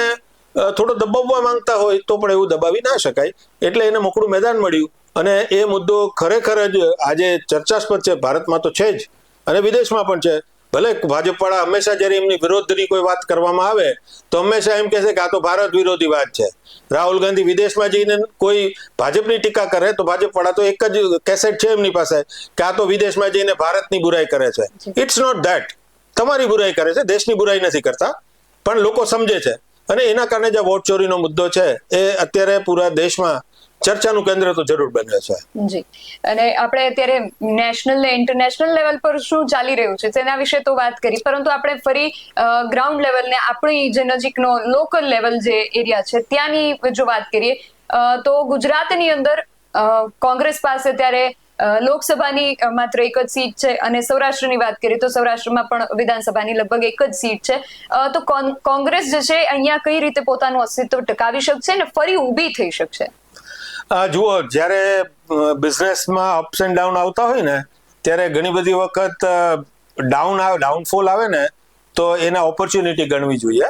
થોડો દબાવવા માંગતા હોય તો પણ એવું દબાવી ના શકાય. એટલે એને મોકળું મેદાન મળ્યું અને એ મુદ્દો ખરેખર જ આજે ચર્ચાસ્પદ છે. ભારતમાં તો છે જ અને વિદેશમાં પણ છે. ભલે ભાજપવાળા હંમેશા જ્યારે એમની વિરોધની કોઈ વાત કરવામાં આવે તો હંમેશા એમ કહેશે કે આ તો ભારત વિરોધી વાત છે. રાહુલ ગાંધી વિદેશમાં જઈને કોઈ ભાજપની ટીકા કરે તો ભાજપવાળા તો એક જ કેસેટ છે એમની પાસે કે આ તો વિદેશમાં જઈને ભારતની બુરાઈ કરે છે. It's not that. તમારી બુરાઈ કરે છે, દેશની બુરાઈ નથી કરતા, પણ લોકો સમજે છે. અને એના કારણે જે વોટ ચોરીનો મુદ્દો છે એ અત્યારે પૂરા દેશમાં ચર્ચાનું કેન્દ્ર તો જરૂર બન્યો છે. જી, અને આપણે અત્યારે નેશનલ ને ઇન્ટરનેશનલ લેવલ પર શું ચાલી રહ્યું છે તેના વિશે તો વાત કરી, પરંતુ આપણે ફરી ગ્રાઉન્ડ લેવલ ને આપણી જે નજીકનો લોકલ લેવલ જે એરિયા છે ત્યાંની જો વાત કરીએ તો ગુજરાતની અંદર કોંગ્રેસ પાસે ત્યારે લોકસભાની માત્ર એક જ સીટ છે, અને સૌરાષ્ટ્રની વાત કરીએ તો સૌરાષ્ટ્રમાં પણ વિધાનસભાની લગભગ એક જ સીટ છે. તો કોંગ્રેસ જે છે અહીંયા કઈ રીતે પોતાનું અસ્તિત્વ ટકાવી શકશે ને ફરી ઊભી થઈ શકશે? જુઓ, જ્યારે બિઝનેસમાં અપ્સ એન્ડ ડાઉન આવતા હોય ને ત્યારે ઘણી બધી વખત ડાઉનફોલ આવે ને તો એના ઓપોર્ચ્યુનિટી ગણવી જોઈએ.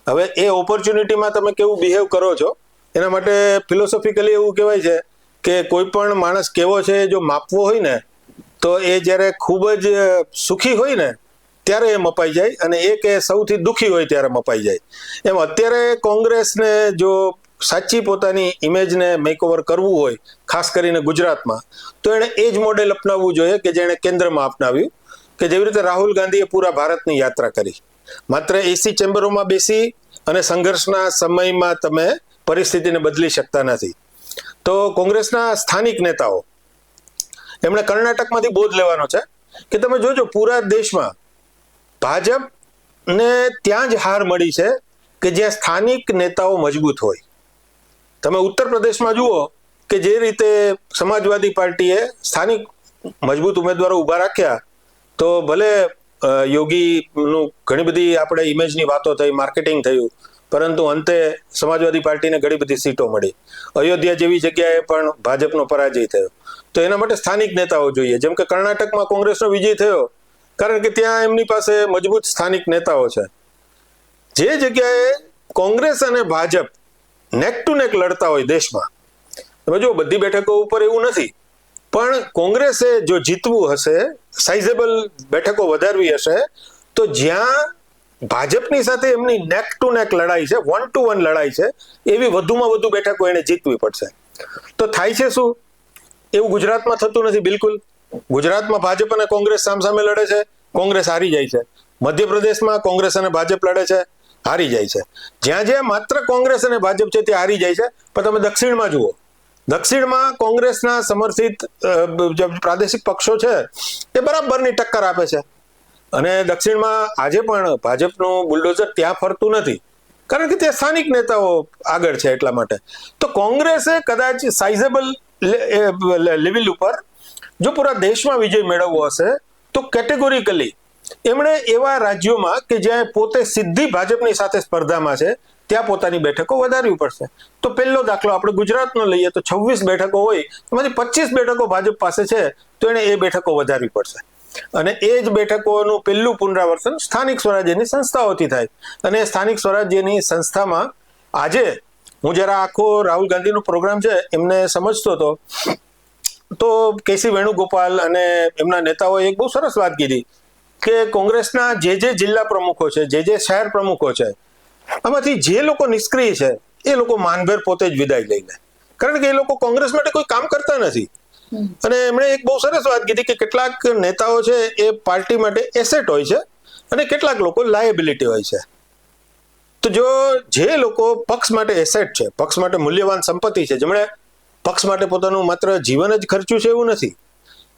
હવે એ ઓપોર્ચ્યુનિટીમાં તમે કેવું બિહેવ કરો છો એના માટે ફિલોસોફિકલી એવું કહેવાય છે કે કોઈ પણ માણસ કેવો છે જો માપવો હોય ને તો એ જ્યારે ખૂબ જ સુખી હોય ને ત્યારે એ મપાઈ જાય, અને એ કે સૌથી દુઃખી હોય ત્યારે મપાઈ જાય. એમ અત્યારે કોંગ્રેસને જો સાચી પોતાની ઇમેજને મેકઓવર કરવું હોય, ખાસ કરીને ગુજરાતમાં, તો એણે એ જ મોડેલ અપનાવવું જોઈએ કે જેણે કેન્દ્રમાં અપનાવ્યું, કે જેવી રીતે રાહુલ ગાંધીએ પૂરા ભારતની યાત્રા કરી. માત્ર એસી ચેમ્બરોમાં બેસી અને સંઘર્ષના સમયમાં તમે પરિસ્થિતિને બદલી શકતા નથી. તો કોંગ્રેસના સ્થાનિક નેતાઓ એમણે કર્ણાટકમાંથી બોધ લેવાનો છે કે તમે જોજો પૂરા દેશમાં ભાજપને ત્યાં જ હાર મળી છે કે જ્યાં સ્થાનિક નેતાઓ મજબૂત હોય. તમે ઉત્તર પ્રદેશમાં જુઓ કે જે રીતે સમાજવાદી પાર્ટીએ સ્થાનિક મજબૂત ઉમેદવારો ઊભા રાખ્યા, તો ભલે યોગીનું ઘણી બધી આપણે ઇમેજની વાતો થઈ, માર્કેટિંગ થયું, પરંતુ અંતે સમાજવાદી પાર્ટીને ઘણી બધી સીટો મળી. અયોધ્યા જેવી જગ્યાએ પણ ભાજપનો પરાજય થયો. તો એના માટે સ્થાનિક નેતાઓ જોઈએ. જેમ કે કર્ણાટકમાં કોંગ્રેસનો વિજય થયો કારણ કે ત્યાં એમની પાસે મજબૂત સ્થાનિક નેતાઓ છે. જે જગ્યાએ કોંગ્રેસ અને ભાજપ નેક ટુ નેક લડતા હોય દેશમાં, તમે જો બધી બેઠકો ઉપર એવું નથી, પણ કોંગ્રેસે જો જીતવું હશે, સાઇઝેબલ બેઠકો વધારવી હશે, તો જ્યાં ભાજપની સાથે એમની નેક ટુ નેક લડાઈ છે, 1-to-1 લડાઈ છે, એવી વધુમાં વધુ બેઠકો એને જીતવી પડશે. તો થાય છે શું? એવું ગુજરાતમાં થતું નથી બિલકુલ. ગુજરાતમાં ભાજપ અને કોંગ્રેસ સામસામે લડે છે, કોંગ્રેસ હારી જાય છે. મધ્યપ્રદેશમાં કોંગ્રેસ અને ભાજપ લડે છે, હારી જાય છે. જ્યાં જ્યાં માત્ર કોંગ્રેસ અને ભાજપ છે ત્યાં હારી જાય છે. પણ તમે દક્ષિણમાં જુઓ, દક્ષિણમાં કોંગ્રેસના સમર્થિત પ્રાદેશિક પક્ષો છે એ બરાબરની ટક્કર આપે છે. અને દક્ષિણમાં આજે પણ ભાજપનું બુલડોઝર ત્યાં ફરતું નથી, કારણ કે ત્યાં સ્થાનિક નેતાઓ આગળ છે એટલા માટે. તો કોંગ્રેસે કદાચ સાઇઝેબલ લેવલ ઉપર જો પૂરા દેશમાં વિજય મેળવવો હશે તો કેટેગોરિકલી એમણે એવા રાજ્યોમાં કે જ્યાં પોતે સીધી ભાજપની સાથે સ્પર્ધામાં છે ત્યાં પોતાની બેઠકો વધારવી પડશે. તો પહેલો દાખલો આપણે ગુજરાતનો લઈએ તો 26 બેઠકો હોય, એમાંથી 25 બેઠકો ભાજપ પાસે છે, તો એણે એ બેઠકો વધારવી પડશે. અને એ જ બેઠકોનું પહેલું પુનરાવર્તન સ્થાનિક સ્વરાજ્યની સંસ્થાઓથી થાય. અને સ્થાનિક સ્વરાજ્યની સંસ્થામાં આજે હું જરા આખો રાહુલ ગાંધીનો પ્રોગ્રામ છે એમને સમજતો હતો, તો કેસી વેણુગોપાલ અને એમના નેતાઓએ એક બહુ સરસ વાત કીધી કે કોંગ્રેસના જે જિલ્લા પ્રમુખો છે, જે શહેર પ્રમુખો છે, આમાંથી જે લોકો નિષ્ક્રિય છે એ લોકો માનભેર પોતે જ વિદાય લઈ લે, કારણ કે એ લોકો કોંગ્રેસ માટે કોઈ કામ કરતા નથી. અને એમણે એક બહુ સરસ વાત કીધી કે કેટલાક નેતાઓ છે એ પાર્ટી માટે એસેટ હોય છે અને કેટલાક લોકો લાયબિલિટી હોય છે. તો જો જે લોકો પક્ષ માટે એસેટ છે, પક્ષ માટે મૂલ્યવાન સંપત્તિ છે, જેમણે પક્ષ માટે પોતાનું માત્ર જીવન જ ખર્ચ્યું છે એવું નથી,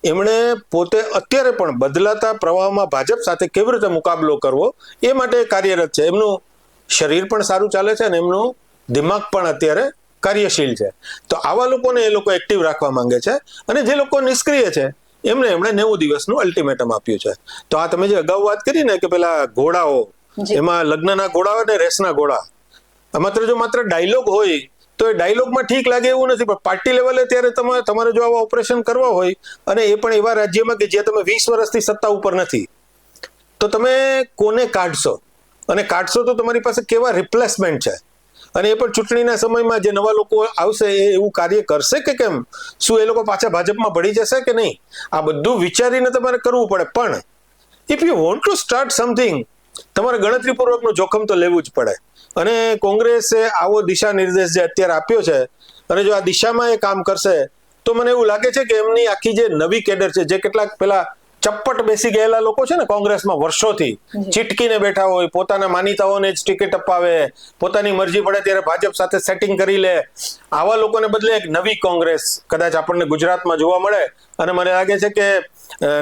એમણે પોતે અત્યારે પણ બદલાતા પ્રવાહમાં ભાજપ સાથે કેવી રીતે મુકાબલો કરવો એ માટે કાર્યરત છે. એમનું શરીર પણ સારું ચાલે છે અને એમનું દિમાગ પણ અત્યારે કાર્યશીલ છે. તો આવા લોકોને એ લોકો એક્ટિવ રાખવા માંગે છે. અને જે લોકો નિષ્ક્રિય છે એમણે 90 દિવસનું અલ્ટિમેટમ આપ્યું છે. તો આ તમે જે અગાઉ વાત કરી ને કે પેલા ઘોડાઓ, એમાં લગ્નના ઘોડા અને રેસના ઘોડા, માત્ર ડાયલોગ હોય તો એ ડાયલોગમાં ઠીક લાગે એવું નથી, પણ પાર્ટી લેવલે ત્યારે તમારે જો આવા ઓપરેશન કરવા હોય, અને એ પણ એવા રાજ્યમાં કે જ્યાં તમે 20 વર્ષથી સત્તા ઉપર નથી, તો તમે કોને કાઢશો? અને કાઢશો તો તમારી પાસે કેવા રિપ્લેસમેન્ટ છે? અને એ પણ ચૂંટણીના સમયમાં જે નવા લોકો આવશે એ એવું કાર્ય કરશે કે કેમ? શું એ લોકો પાછા ભાજપમાં ભળી જશે કે નહીં? આ બધું વિચારીને તમારે કરવું પડે. પણ if you want to start something, તમારે ગણતરીપૂર્વકનું જોખમ તો લેવું જ પડે. અને કોંગ્રેસે આવો દિશા નિર્દેશ જે અત્યારે આપ્યો છે, અને જો આ દિશામાં એ કામ કરશે તો મને એવું લાગે છે કે એમની આખી જે નવી કેડર છે, જે કેટલાક પેલા ચપ્પટ બેસી ગયેલા લોકો છે ને કોંગ્રેસમાં વર્ષોથી ચીટકીને બેઠા હોય, પોતાના માનીતાઓને જ ટિકિટ અપાવે, પોતાની મરજી પડે ત્યારે ભાજપ સાથે સેટિંગ કરી લે, આવા લોકોને બદલે એક નવી કોંગ્રેસ કદાચ આપણને ગુજરાતમાં જોવા મળે. અને મને લાગે છે કે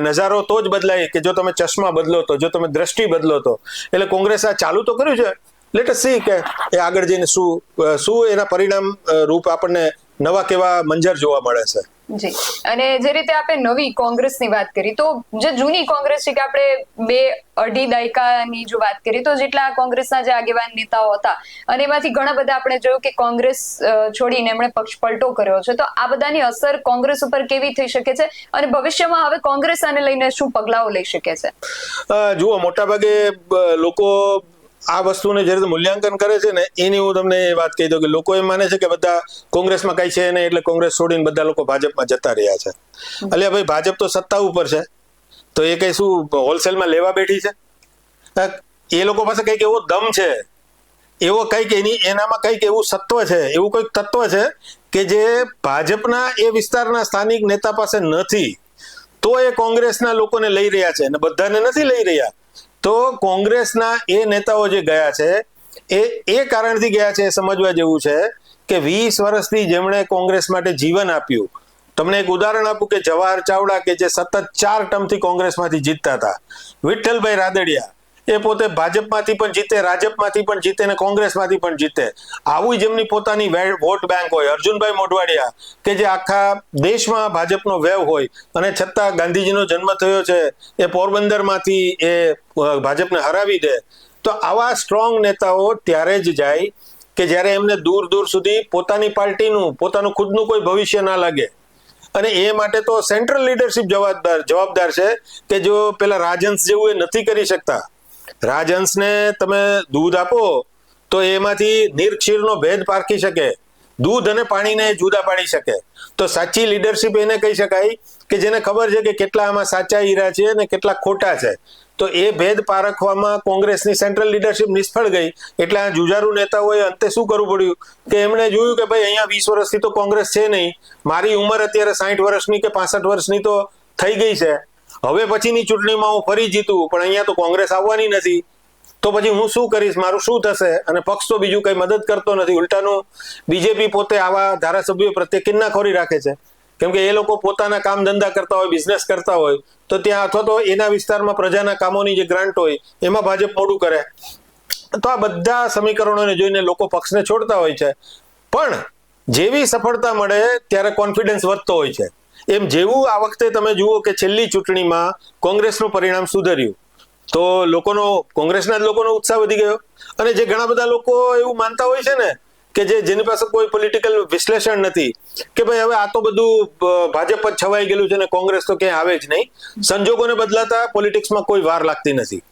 નજારો તો જ બદલાય કે જો તમે ચશ્મા બદલો તો, જો તમે દ્રષ્ટિ બદલો તો. એટલે કોંગ્રેસે આ ચાલુ તો કર્યું છે, લેટ અસ સી કે એ આગળ જઈને શું એના પરિણામ રૂપ આપણને નવા કેવા મંજર જોવા મળે છે. જી, અને જે રીતે આપણે નવી કોંગ્રેસની વાત કરી, તો જે જૂની કોંગ્રેસ છે કે આપણે 2-2.5 દાયકાની જો વાત કરીએ તો જેટલા કોંગ્રેસના જે આગેવાન નેતાઓ હતા અને એમાંથી ઘણા બધા આપણે જોયું કે કોંગ્રેસ છોડીને એમણે પક્ષ પલટો કર્યો છે, તો આ બધાની અસર કોંગ્રેસ ઉપર કેવી થઈ શકે છે અને ભવિષ્યમાં હવે કોંગ્રેસ આને લઈને શું પગલાઓ લઈ શકે છે? જુઓ, મોટાભાગે લોકો આ વસ્તુને જ્યારે મૂલ્યાંકન કરે છે ને, એની હું તમને એ વાત કહી દઉં કે લોકો એમ માને છે કે બધા કોંગ્રેસમાં કઈ છે નહીં એટલે કોંગ્રેસ છોડીને બધા લોકો ભાજપમાં જતા રહ્યા છે. એટલે ભાઈ, ભાજપ તો સત્તા ઉપર છે, તો એ કઈ શું હોલસેલમાં લેવા બેઠી છે? એ લોકો પાસે કઈક એવો દમ છે, એવો કઈક એનામાં કઈક એવું સત્વ છે, એવું કોઈક તત્વ છે કે જે ભાજપના એ વિસ્તારના સ્થાનિક નેતા પાસે નથી, તો એ કોંગ્રેસના લોકોને લઈ રહ્યા છે અને બધાને નથી લઈ રહ્યા. તો કોંગ્રેસના એ નેતાઓ જે ગયા છે એ કારણથી ગયા છે, એ સમજવા જેવું છે કે 20 વર્ષથી જેમણે કોંગ્રેસ માટે જીવન આપ્યું. તમને એક ઉદાહરણ આપું કે જવાહર ચાવડા કે જે સતત 4 ટર્મથી કોંગ્રેસમાંથી જીતતા હતા, વિઠ્ઠલભાઈ રાદડિયા એ પોતે ભાજપમાંથી પણ જીતે, રાજપમાંથી પણ જીતે ને કોંગ્રેસમાંથી પણ જીતે. આવું જેમની પોતાની વોટ બેંક હોય, અર્જુનભાઈ મોઢવાડિયા કે જે આખા દેશમાં ભાજપનો વેવ હોય અને છતાં ગાંધીજીનો જન્મ થયો છે એ પોરબંદરમાંથી એ ભાજપને હરાવી દે. તો આવા સ્ટ્રોંગ નેતાઓ ત્યારે જ જાય કે જ્યારે એમને દૂર દૂર સુધી પોતાની પાર્ટીનું, પોતાનું ખુદનું કોઈ ભવિષ્ય ના લાગે. અને એ માટે તો સેન્ટ્રલ લીડરશિપ જવાબદાર છે કે જો પેલા રાજહંસ જેવું એ નથી કરી શકતા. રાજહંસને તમે દૂધ આપો તો એમાંથી નીરક્ષીરનો ભેદ પારખી શકે, દૂધ અને પાણીને જુદા પાડી શકે. તો સાચી લીડરશિપ એને કહી શકાય કે જેને ખબર છે કે કેટલા આમાં સાચા હીરા છે અને કેટલા ખોટા છે. તો એ ભેદ પારખવામાં કોંગ્રેસની સેન્ટ્રલ લીડરશિપ નિષ્ફળ ગઈ. એટલે આ જુજારુ નેતાઓએ અંતે શું કરવું પડ્યું કે એમણે જોયું કે ભાઈ અહીંયા 20 વર્ષથી તો કોંગ્રેસ છે નહીં, મારી ઉંમર અત્યારે 60 વર્ષની કે 65 વર્ષની તો થઈ ગઈ છે, હવે પછીની ચૂંટણીમાં હું ફરી જીતું, પણ અહીંયા તો કોંગ્રેસ આવવાની નથી, તો પછી હું શું કરીશ, મારું શું થશે? અને પક્ષ તો બીજું કઈ મદદ કરતો નથી, ઉલટાનું બીજેપી પોતે આવા ધારાસભ્યો પ્રત્યે કિન્નાખોરી રાખે છે. કેમ કે એ લોકો પોતાના કામ ધંધા કરતા હોય, બિઝનેસ કરતા હોય, તો ત્યાં અથવા તો એના વિસ્તારમાં પ્રજાના કામોની જે ગ્રાન્ટ હોય એમાં ભાજપ મોડું કરે. તો આ બધા સમીકરણોને જોઈને લોકો પક્ષને છોડતા હોય છે. પણ જેવી સફળતા મળે ત્યારે કોન્ફિડન્સ વધતો હોય છે. એમ જેવું આ વખતે તમે જુઓ કે છેલ્લી ચૂંટણીમાં કોંગ્રેસનું પરિણામ સુધર્યું, તો કોંગ્રેસના જ લોકોનો ઉત્સાહ વધી ગયો. અને જે ઘણા બધા લોકો એવું માનતા હોય છે ને કે જેની પાસે કોઈ પોલિટિકલ વિશ્લેષણ નથી કે ભાઈ હવે આ તો બધું ભાજપ જ છવાઈ ગયેલું છે ને કોંગ્રેસ તો ક્યાંય આવે જ નહીં. સંજોગોને બદલાતા પોલિટિક્સમાં કોઈ વાર લાગતી નથી.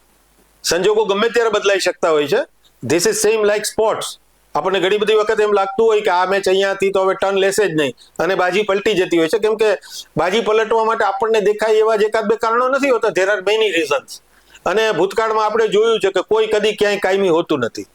સંજોગો ગમે ત્યારે બદલાઈ શકતા હોય છે. This is same like sports. આપણને ઘણી બધી વખત એમ લાગતું હોય કે આ મેચ અહીંયાથી તો હવે ટર્ન લેશે જ નહીં અને બાજી પલટી જતી હોય છે. કેમ કે બાજી પલટવા માટે આપણને દેખાય એવા જ 1-2 કારણો નથી હોતા. There are many reasons. અને ભૂતકાળમાં આપણે જોયું છે કે કોઈ કદી ક્યાંય કાયમી હોતું નથી.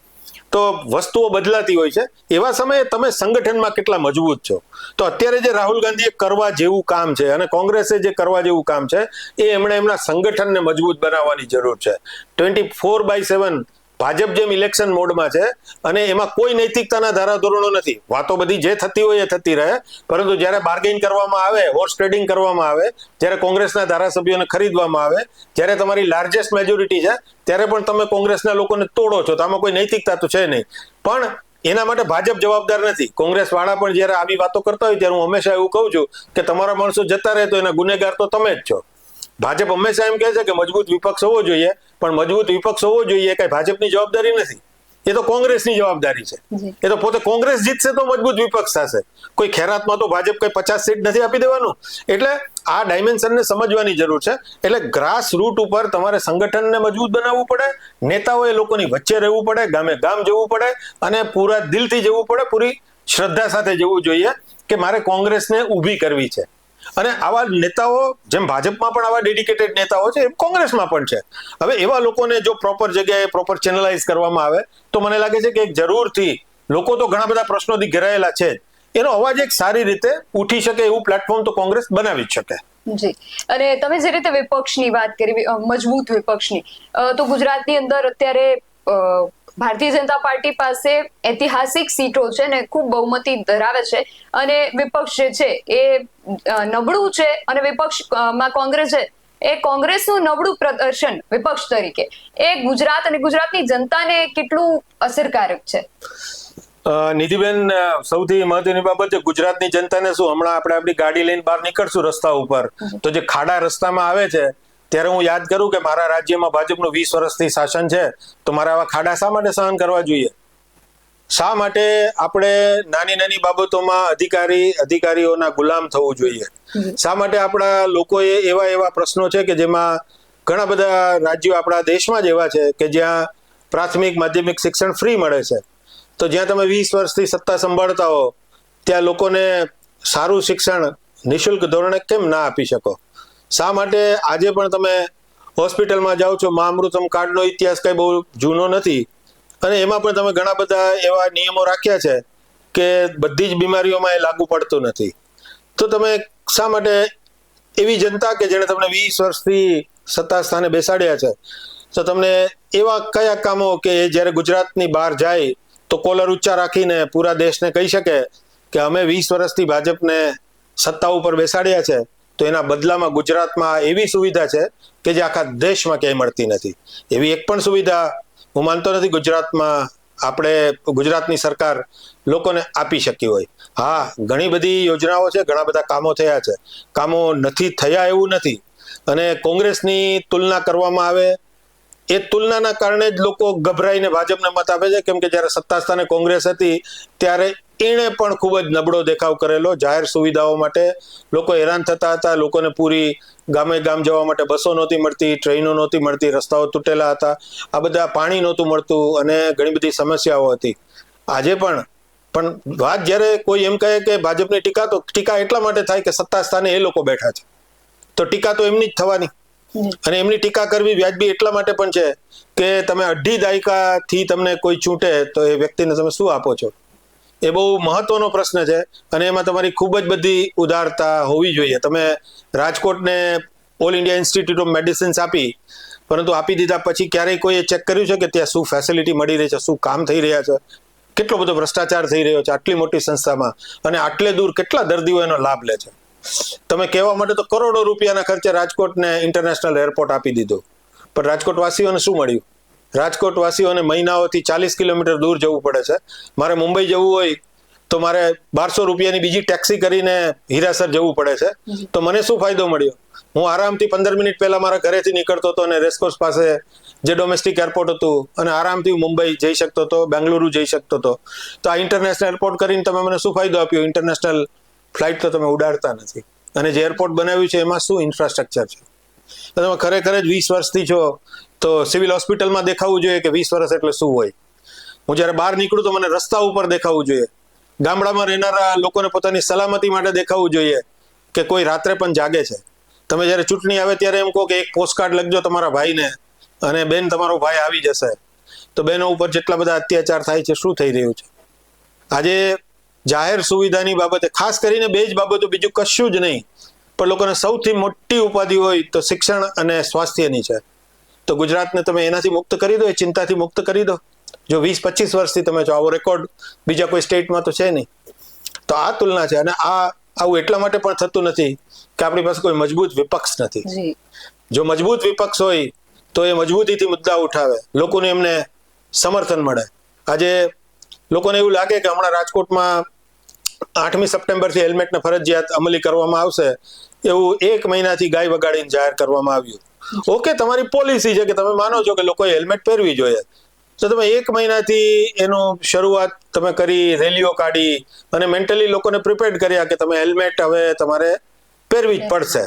તો વસ્તુઓ બદલાતી હોય છે. એવા સમયે તમે સંગઠનમાં કેટલા મજબૂત છો. તો અત્યારે જે રાહુલ ગાંધીએ કરવા જેવું કામ છે અને કોંગ્રેસે જે કરવા જેવું કામ છે એ એમણે એમના સંગઠનને મજબૂત બનાવવાની જરૂર છે. 24/7 ભાજપ જેમ ઇલેક્શન મોડમાં છે અને એમાં કોઈ નૈતિકતાના ધારાધોરણો નથી. વાતો બધી જે થતી હોય એ થતી રહે, પરંતુ જ્યારે બાર્ગેન કરવામાં આવે, હોર્સ ટ્રેડિંગ કરવામાં આવે, જ્યારે કોંગ્રેસના ધારાસભ્યોને ખરીદવામાં આવે, જ્યારે તમારી લાર્જેસ્ટ મેજોરિટી છે ત્યારે પણ તમે કોંગ્રેસના લોકોને તોડો છો. તો આમાં કોઈ નૈતિકતા તો છે નહીં. પણ એના માટે ભાજપ જવાબદાર નથી. કોંગ્રેસ વાળા પણ જ્યારે આવી વાતો કરતા હોય ત્યારે હું હંમેશા એવું કહું છું કે તમારા માણસો જતા રહે તો એના ગુનેગાર તો તમે જ છો. ભાજપ હંમેશા એમ કહે છે કે મજબૂત વિપક્ષ હોવો જોઈએ, પણ મજબૂત વિપક્ષ હોવો જોઈએ કઈ ભાજપની જવાબદારી નથી, એ તો કોંગ્રેસની જવાબદારી છે. એ તો પોતે કોંગ્રેસ જીતશે તો મજબૂત વિપક્ષ થશે. કોઈ ખેરાતમાં તો ભાજપ કઈ 50 સીટ નથી આપી દેવાનું. એટલે આ ડાયમેન્શનને સમજવાની જરૂર છે. એટલે ગ્રાસ રૂટ ઉપર તમારે સંગઠનને મજબૂત બનાવવું પડે, નેતાઓએ લોકોની વચ્ચે રહેવું પડે, ગામે ગામ જવું પડે અને પૂરા દિલથી જવું પડે, પૂરી શ્રદ્ધા સાથે જવું જોઈએ કે મારે કોંગ્રેસને ઊભી કરવી છે. અને આવા નેતાઓ જેમ ભાજપમાં પણ આવા ડેડિકેટેડ નેતાઓ છે એમ કોંગ્રેસમાં પણ છે. હવે એવા લોકોને જો પ્રોપર જગ્યાએ પ્રોપર ચેનલાઇઝ કરવામાં આવે તો મને લાગે છે કે એક જરૂરથી લોકો તો ઘણા બધા પ્રશ્નોથી ઘેરાયેલા છે, એનો અવાજ એક સારી રીતે ઉઠી શકે એવું પ્લેટફોર્મ તો કોંગ્રેસ બનાવી જ શકે. જી, અને તમે જે રીતે વિપક્ષની વાત કરી, મજબૂત વિપક્ષની, તો ગુજરાતની અંદર અત્યારે ભારતીય જનતા પાર્ટી પાસે ઐતિહાસિક સીટો છે ને ખૂબ બહુમતી ધરાવે છે અને વિપક્ષ જે છે એ નબળું છે અને વિપક્ષમાં કોંગ્રેસ છે એ કોંગ્રેસનું નબળું પ્રદર્શન વિપક્ષ તરીકે એ ગુજરાત અને ગુજરાતની જનતાને કેટલું અસરકારક છે? નિધિબેન, સૌથી મહત્વની બાબત છે ગુજરાતની જનતાને શું, હમણાં આપણે આપણી ગાડી લઈને બહાર નીકળશું રસ્તા ઉપર તો જે ખાડા રસ્તામાં આવે છે ત્યારે હું યાદ કરું કે મારા રાજ્યમાં ભાજપનું 20 વર્ષથી શાસન છે, તો મારે આવા ખાડા શા માટે સહન કરવા જોઈએ? શા માટે આપણે નાની નાની બાબતોમાં અધિકારીઓના ગુલામ થવું જોઈએ? શા માટે આપણા લોકોએ એવા પ્રશ્નો છે કે જેમાં ઘણા બધા રાજ્યો આપણા દેશમાં જ એવા છે કે જ્યાં પ્રાથમિક માધ્યમિક શિક્ષણ ફ્રી મળે છે, તો જ્યાં તમે 20 વર્ષથી સત્તા સંભાળતા હો ત્યાં લોકોને સારું શિક્ષણ નિઃશુલ્ક ધોરણે કેમ ના આપી શકો? શા માટે આજે પણ તમે હોસ્પિટલમાં જાઓ છો, મા અમૃતમ કાર્ડનો ઇતિહાસ કઈ બહુ જૂનો નથી, અને એમાં પણ તમે ઘણા બધા એવા નિયમો રાખ્યા છે કે બધી જ બીમારીઓમાં એ લાગુ પડતું નથી. તો તમે શા માટે એવી જનતા કે જેણે તમને 20 વર્ષથી સત્તા સ્થાને બેસાડ્યા છે, તો તમને એવા કયા કામો કે જ્યારે ગુજરાતની બહાર જાય તો કોલર ઊંચા રાખીને પૂરા દેશને કહી શકે કે અમે 20 વર્ષથી ભાજપને સત્તા ઉપર બેસાડ્યા છે, તો એના બદલામાં ગુજરાતમાં એવી સુવિધા છે કે જે આખા દેશમાં ક્યાંય મળતી નથી. એવી એક પણ સુવિધા હું માનતો નથી ગુજરાતની સરકાર લોકોને આપી શકી હોય. હા, ઘણી બધી યોજનાઓ છે, ઘણા બધા કામો થયા છે, કામો નથી થયા એવું નથી. અને કોંગ્રેસની તુલના કરવામાં આવે, એ તુલનાના કારણે જ લોકો ગભરાઈને ભાજપને મત આપે છે, કેમ કે જ્યારે સત્તા સ્થાને કોંગ્રેસ હતી ત્યારે એણે પણ ખૂબ જ નબળો દેખાવ કરેલો. જાહેર સુવિધાઓ માટે લોકો હેરાન થતા હતા, લોકોને પૂરી ગામે ગામ જવા માટે બસો નહોતી મળતી, ટ્રેનો નહોતી મળતી, રસ્તાઓ તૂટેલા હતા, આ બધા પાણી નહોતું મળતું અને ઘણી બધી સમસ્યાઓ હતી. આજે પણ વાત જ્યારે કોઈ એમ કહે કે ભાજપની ટીકા, તો ટીકા એટલા માટે થાય કે સત્તા સ્થાને એ લોકો બેઠા છે, તો ટીકા તો એમની જ થવાની. અને એમની ટીકા કરવી વ્યાજબી એટલા માટે પણ છે કે તમે 2.5 દાયકાથી તમને કોઈ ચૂંટે તો એ વ્યક્તિને તમે શું આપો છો? એ બહુ મહત્વનો પ્રશ્ન છે અને એમાં તમારી ખૂબ જ બધી ઉદારતા હોવી જોઈએ. તમે રાજકોટને all India institute of medicines આપી, પરંતુ આપી દીધા પછી ક્યારેય કોઈએ ચેક કર્યું છે કે ત્યાં શું ફેસિલિટી મળી રહી છે, શું કામ થઈ રહ્યા છે, કેટલો બધો ભ્રષ્ટાચાર થઈ રહ્યો છે આટલી મોટી સંસ્થામાં, અને આટલે દૂર કેટલા દર્દીઓ એનો લાભ લે છે? તમે કહેવા માટે તો કરોડો રૂપિયાના ખર્ચે રાજકોટને ઇન્ટરનેશનલ એરપોર્ટ આપી દીધું, પણ રાજકોટવાસીઓને શું મળ્યું? રાજકોટવાસીઓને મહિનાઓથી 40 કિલોમીટર દૂર જવું પડે છે. મારે મુંબઈ જવું હોય તો મારે 1200 રૂપિયાની બીજી ટેક્સી કરીને હીરાસર જવું પડે છે, તો મને શું ફાયદો મળ્યો? હું આરામથી 15 મિનિટ પહેલા મારા ઘરેથી નીકળતો હતો અને રેસકોર્સ પાસે જે ડોમેસ્ટિક એરપોર્ટ હતું અને આરામથી મુંબઈ જઈ શકતો હતો, બેંગલુરુ જઈ શકતો હતો. તો આ ઇન્ટરનેશનલ એરપોર્ટ કરીને તમે મને શું ફાયદો આપ્યો? ઇન્ટરનેશનલ ફ્લાઇટ તો તમે ઉડાડતા નથી. અને જે એરપોર્ટ બનાવ્યું છે એમાં શું ઇન્ફ્રાસ્ટ્રક્ચર છે? તો તમે ખરેખર જ 20 વર્ષથી છો તો સિવિલ હોસ્પિટલમાં દેખાવું જોઈએ કે 20 વર્ષ એટલે શું હોય. હું જ્યારે બહાર નીકળું તો મને રસ્તા ઉપર દેખાવું જોઈએ. ગામડામાં રહેનારા લોકોને પોતાની સલામતી માટે દેખાવું જોઈએ કે કોઈ રાત્રે પણ જાગે છે. તમે જ્યારે ચૂંટણી આવે ત્યારે એમ કહો કે એક પોસ્ટકાર્ડ લખજો તમારા ભાઈને, અને બેન તમારો ભાઈ આવી જશે. તો બહેનો ઉપર જેટલા બધા અત્યાચાર થાય છે, શું થઈ રહ્યું છે? આજે જાહેર સુવિધાની બાબતે ખાસ કરીને 2 જ બાબતો, બીજું કશું જ નહીં, પણ લોકોને સૌથી મોટી ઉપાધિ હોય તો શિક્ષણ અને સ્વાસ્થ્યની છે. તો ગુજરાતને તમે એનાથી મુક્ત કરી દો, એ ચિંતાથી મુક્ત કરી દો. જો 20-25 વર્ષથી તમે છો, આવો રેકોર્ડ બીજા કોઈ સ્ટેટમાં તો છે નહીં. તો આ તુલના છે. અને આવું એટલા માટે પણ થતું નથી કે આપણી પાસે કોઈ મજબૂત વિપક્ષ નથી. જો મજબૂત વિપક્ષ હોય તો એ મજબૂતીથી મુદ્દા ઉઠાવે, લોકોને એમને સમર્થન મળે. આજે લોકોને એવું લાગે કે હમણાં રાજકોટમાં 8મી સપ્ટેમ્બરથી હેલ્મેટને ફરજિયાત અમલી કરવામાં આવશે, એવું 1 મહિનાથી ગાય વગાડીને જાહેર કરવામાં આવ્યું. ઓકે, તમારી પોલિસી છે કે તમે માનો છો કે લોકોએ હેલ્મેટ પહેરવી જોઈએ, તો તમે 1 મહિનાથી એનું શરૂઆત તમે કરી, રેલીઓ કાઢી અને મેન્ટલી લોકોને પ્રિપેર્ડ કર્યા કે તમે હેલ્મેટ હવે તમારે પહેરવી જ પડશે.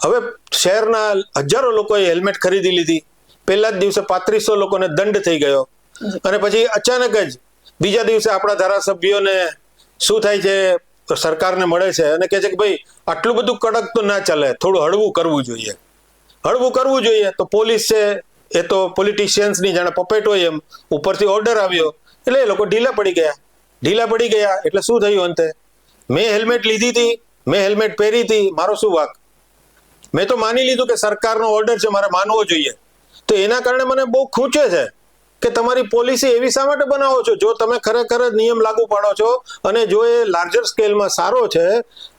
હવે શહેરના હજારો લોકોએ હેલ્મેટ ખરીદી લીધી, પહેલા જ દિવસે 3500 લોકોને દંડ થઈ ગયો, અને પછી અચાનક જ બીજા દિવસે આપણા ધારાસભ્યોને શું થાય છે, સરકારને મળે છે અને કહે છે કે ભાઈ આટલું બધું કડક તો ના ચાલે, થોડું હળવું કરવું જોઈએ. હળવું કરવું જોઈએ તો પોલીસ છે એ તો પોલિટિશિયન્સની જાણે પપેટ હોય એમ ઉપરથી ઓર્ડર આવ્યો એટલે એ લોકો ઢીલા પડી ગયા. એટલે શું થયું અંતે? મેં હેલ્મેટ લીધી હતી, મેં હેલ્મેટ પહેરી હતી, મારો શું વાંક? મેં તો માની લીધું કે સરકારનો ઓર્ડર છે, મારે માનવો જોઈએ. તો એના કારણે મને બહુ ખૂંચે છે કે તમારી પોલિસી એવી શા માટે બનાવો છો? જો તમે ખરેખર જ નિયમ લાગુ પાડો છો અને જો એ લાર્જર સ્કેલમાં સારો છે,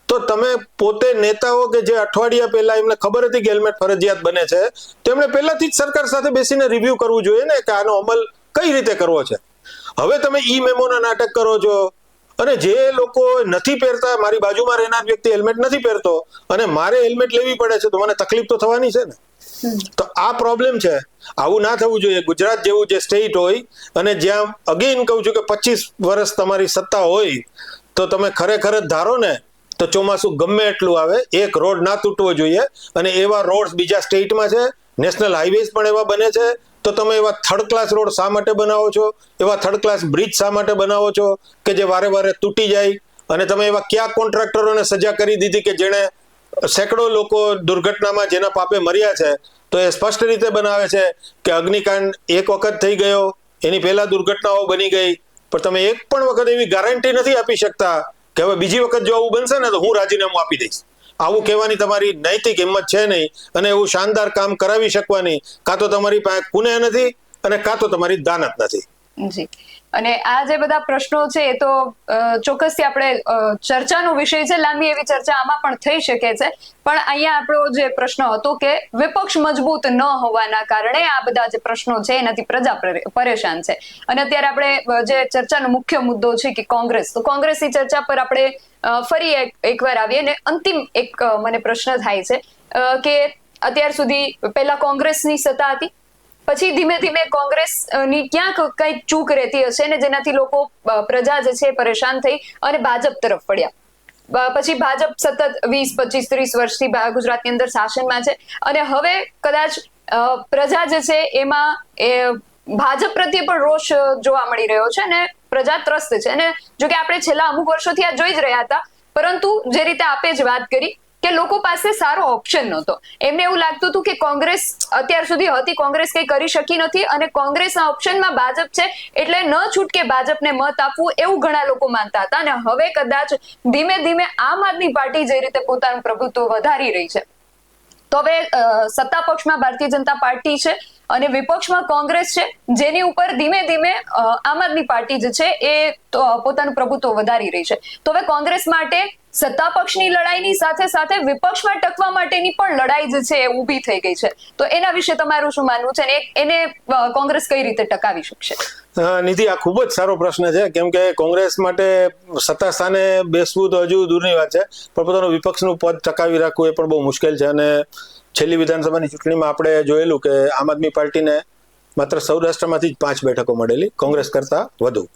તો તમે પોતે નેતાઓ કે જે અઠવાડિયા પહેલા એમને ખબર હતી કે હેલ્મેટ ફરજિયાત બને છે, તો એમણે પહેલાથી જ સરકાર સાથે બેસીને રિવ્યુ કરવું જોઈએ ને કે આનો અમલ કઈ રીતે કરવો છે. હવે તમે ઈ મેમોના નાટક કરો છો, અને જે લોકો નથી પહેરતા, મારી બાજુમાં રહેનાર વ્યક્તિ હેલ્મેટ નથી પહેરતો અને મારે હેલ્મેટ લેવી પડે છે, તો મને તકલીફ તો થવાની છે ને. તો આ પ્રોબ્લેમ છે. આવું ના થવું જોઈએ. ગુજરાત જેવું જે સ્ટેટ હોય અને જ્યાં અગેન કહું છું કે 25 વર્ષ તમારી સત્તા હોય, તો તમે ખરેખર જ ધારો ને તો ચોમાસું ગમે એટલું આવે, એક રોડ ના તૂટવો જોઈએ. અને એવા રોડ બીજા સ્ટેટમાં છે, નેશનલ હાઈવેઝ પણ એવા બને છે. તો તમે એવા થર્ડ ક્લાસ રોડ શા માટે બનાવો છો? એવા થર્ડ ક્લાસ બ્રિજ શા માટે બનાવો છો કે જે વારે વારે તૂટી જાય? અને તમે એવા કયા કોન્ટ્રાક્ટરોને સજા કરી દીધી કે જેણે સેંકડો લોકો દુર્ઘટનામાં જેના પાપે મર્યા છે? તો એ સ્પષ્ટ રીતે બનાવે છે કે અગ્નિકાંડ એક વખત થઈ ગયો, એની પહેલા દુર્ઘટનાઓ બની ગઈ, પણ તમે એક પણ વખત એવી ગેરંટી નથી આપી શકતા કે હવે બીજી વખત જો આવું બનશે ને તો હું રાજીનામું આપી દઈશ. આવું કહેવાની તમારી નૈતિક હિંમત છે નહીં, અને એવું શાનદાર કામ કરાવી શકવાની કાં તો તમારી પાસે કુને નથી અને કાં તો તમારી દાનત નથી. જી, અને આ જે બધા પ્રશ્નો છે એ તો ચોક્કસથી આપણે ચર્ચાનો વિષય છે, લાંબી એવી ચર્ચા આમાં પણ થઈ શકે છે. પણ અહીંયા આપણો જે પ્રશ્ન હતો કે વિપક્ષ મજબૂત ન હોવાના કારણે આ બધા જે પ્રશ્નો છે એનાથી પ્રજા પરેશાન છે. અને અત્યારે આપણે જે ચર્ચાનો મુખ્ય મુદ્દો છે કે કોંગ્રેસ, તો કોંગ્રેસની ચર્ચા પર આપણે ફરી એકવાર આવીએ. અને અંતિમ એક મને પ્રશ્ન થાય છે કે અત્યાર સુધી પહેલા કોંગ્રેસની સત્તા હતી, પછી ધીમે ધીમે કોંગ્રેસની ક્યાંક કઈક ચૂક રહેતી હશે ને જેનાથી લોકો, પ્રજા જે છે પરેશાન થઈ અને ભાજપ તરફ વળ્યા. પછી ભાજપ સતત 20, 25, 30 વર્ષથી ગુજરાતની અંદર શાસનમાં છે, અને હવે કદાચ પ્રજા જે છે એમાં ભાજપ પ્રત્યે પણ રોષ જોવા મળી રહ્યો છે અને પ્રજા ત્રસ્ત છે. અને જો કે આપણે છેલ્લા અમુક વર્ષોથી આ જોઈ જ રહ્યા હતા, પરંતુ જે રીતે આપે જ વાત કરી કે લોકો પાસે સારો ઓપ્શન નહોતો. એમને એવું લાગતું હતું કે કોંગ્રેસ અત્યાર સુધી હતી, કોંગ્રેસ કંઈ કરી શકી નથી, અને કોંગ્રેસના ઓપ્શનમાં ભાજપ છે એટલે ન છૂટકે ભાજપને મત આપવું, એવું ઘણા લોકો માનતા હતા. અને હવે કદાચ ધીમે ધીમે આમ આદમી પાર્ટી જે રીતે પોતાનું પ્રભુત્વ વધારી રહી છે, તો હવે સત્તા પક્ષમાં ભારતીય જનતા પાર્ટી છે અને વિપક્ષમાં કોંગ્રેસ છે, જેની ઉપર ધીમે ધીમે આમ આદમી પાર્ટી જે છે એ પોતાનું પ્રભુત્વ વધારી રહી છે. તો હવે કોંગ્રેસ માટે સત્તા પક્ષની લડાઈની સાથે સાથે વિપક્ષમાં ટકવા માટેની પણ લડાઈ જે છે એ ઊભી થઈ ગઈ છે. તો એના વિશે તમારું શું માનવું છે, એને કોંગ્રેસ કઈ રીતે ટકાવી શકશે? નિધિ, આ ખૂબ જ સારો પ્રશ્ન છે, કેમ કે કોંગ્રેસ માટે સત્તા સ્થાને બેસવું તો હજુ દૂરની વાત છે, પણ પોતાનું વિપક્ષનું પદ ટકાવી રાખવું એ પણ બહુ મુશ્કેલ છે. અને છેલ્લી વિધાનસભાની ચૂંટણીમાં આપણે જોયેલું કે આમ આદમી પાર્ટીને માત્ર સૌરાષ્ટ્રમાંથી જ 5 બેઠકો મળેલી, કોંગ્રેસ કરતા વધુ.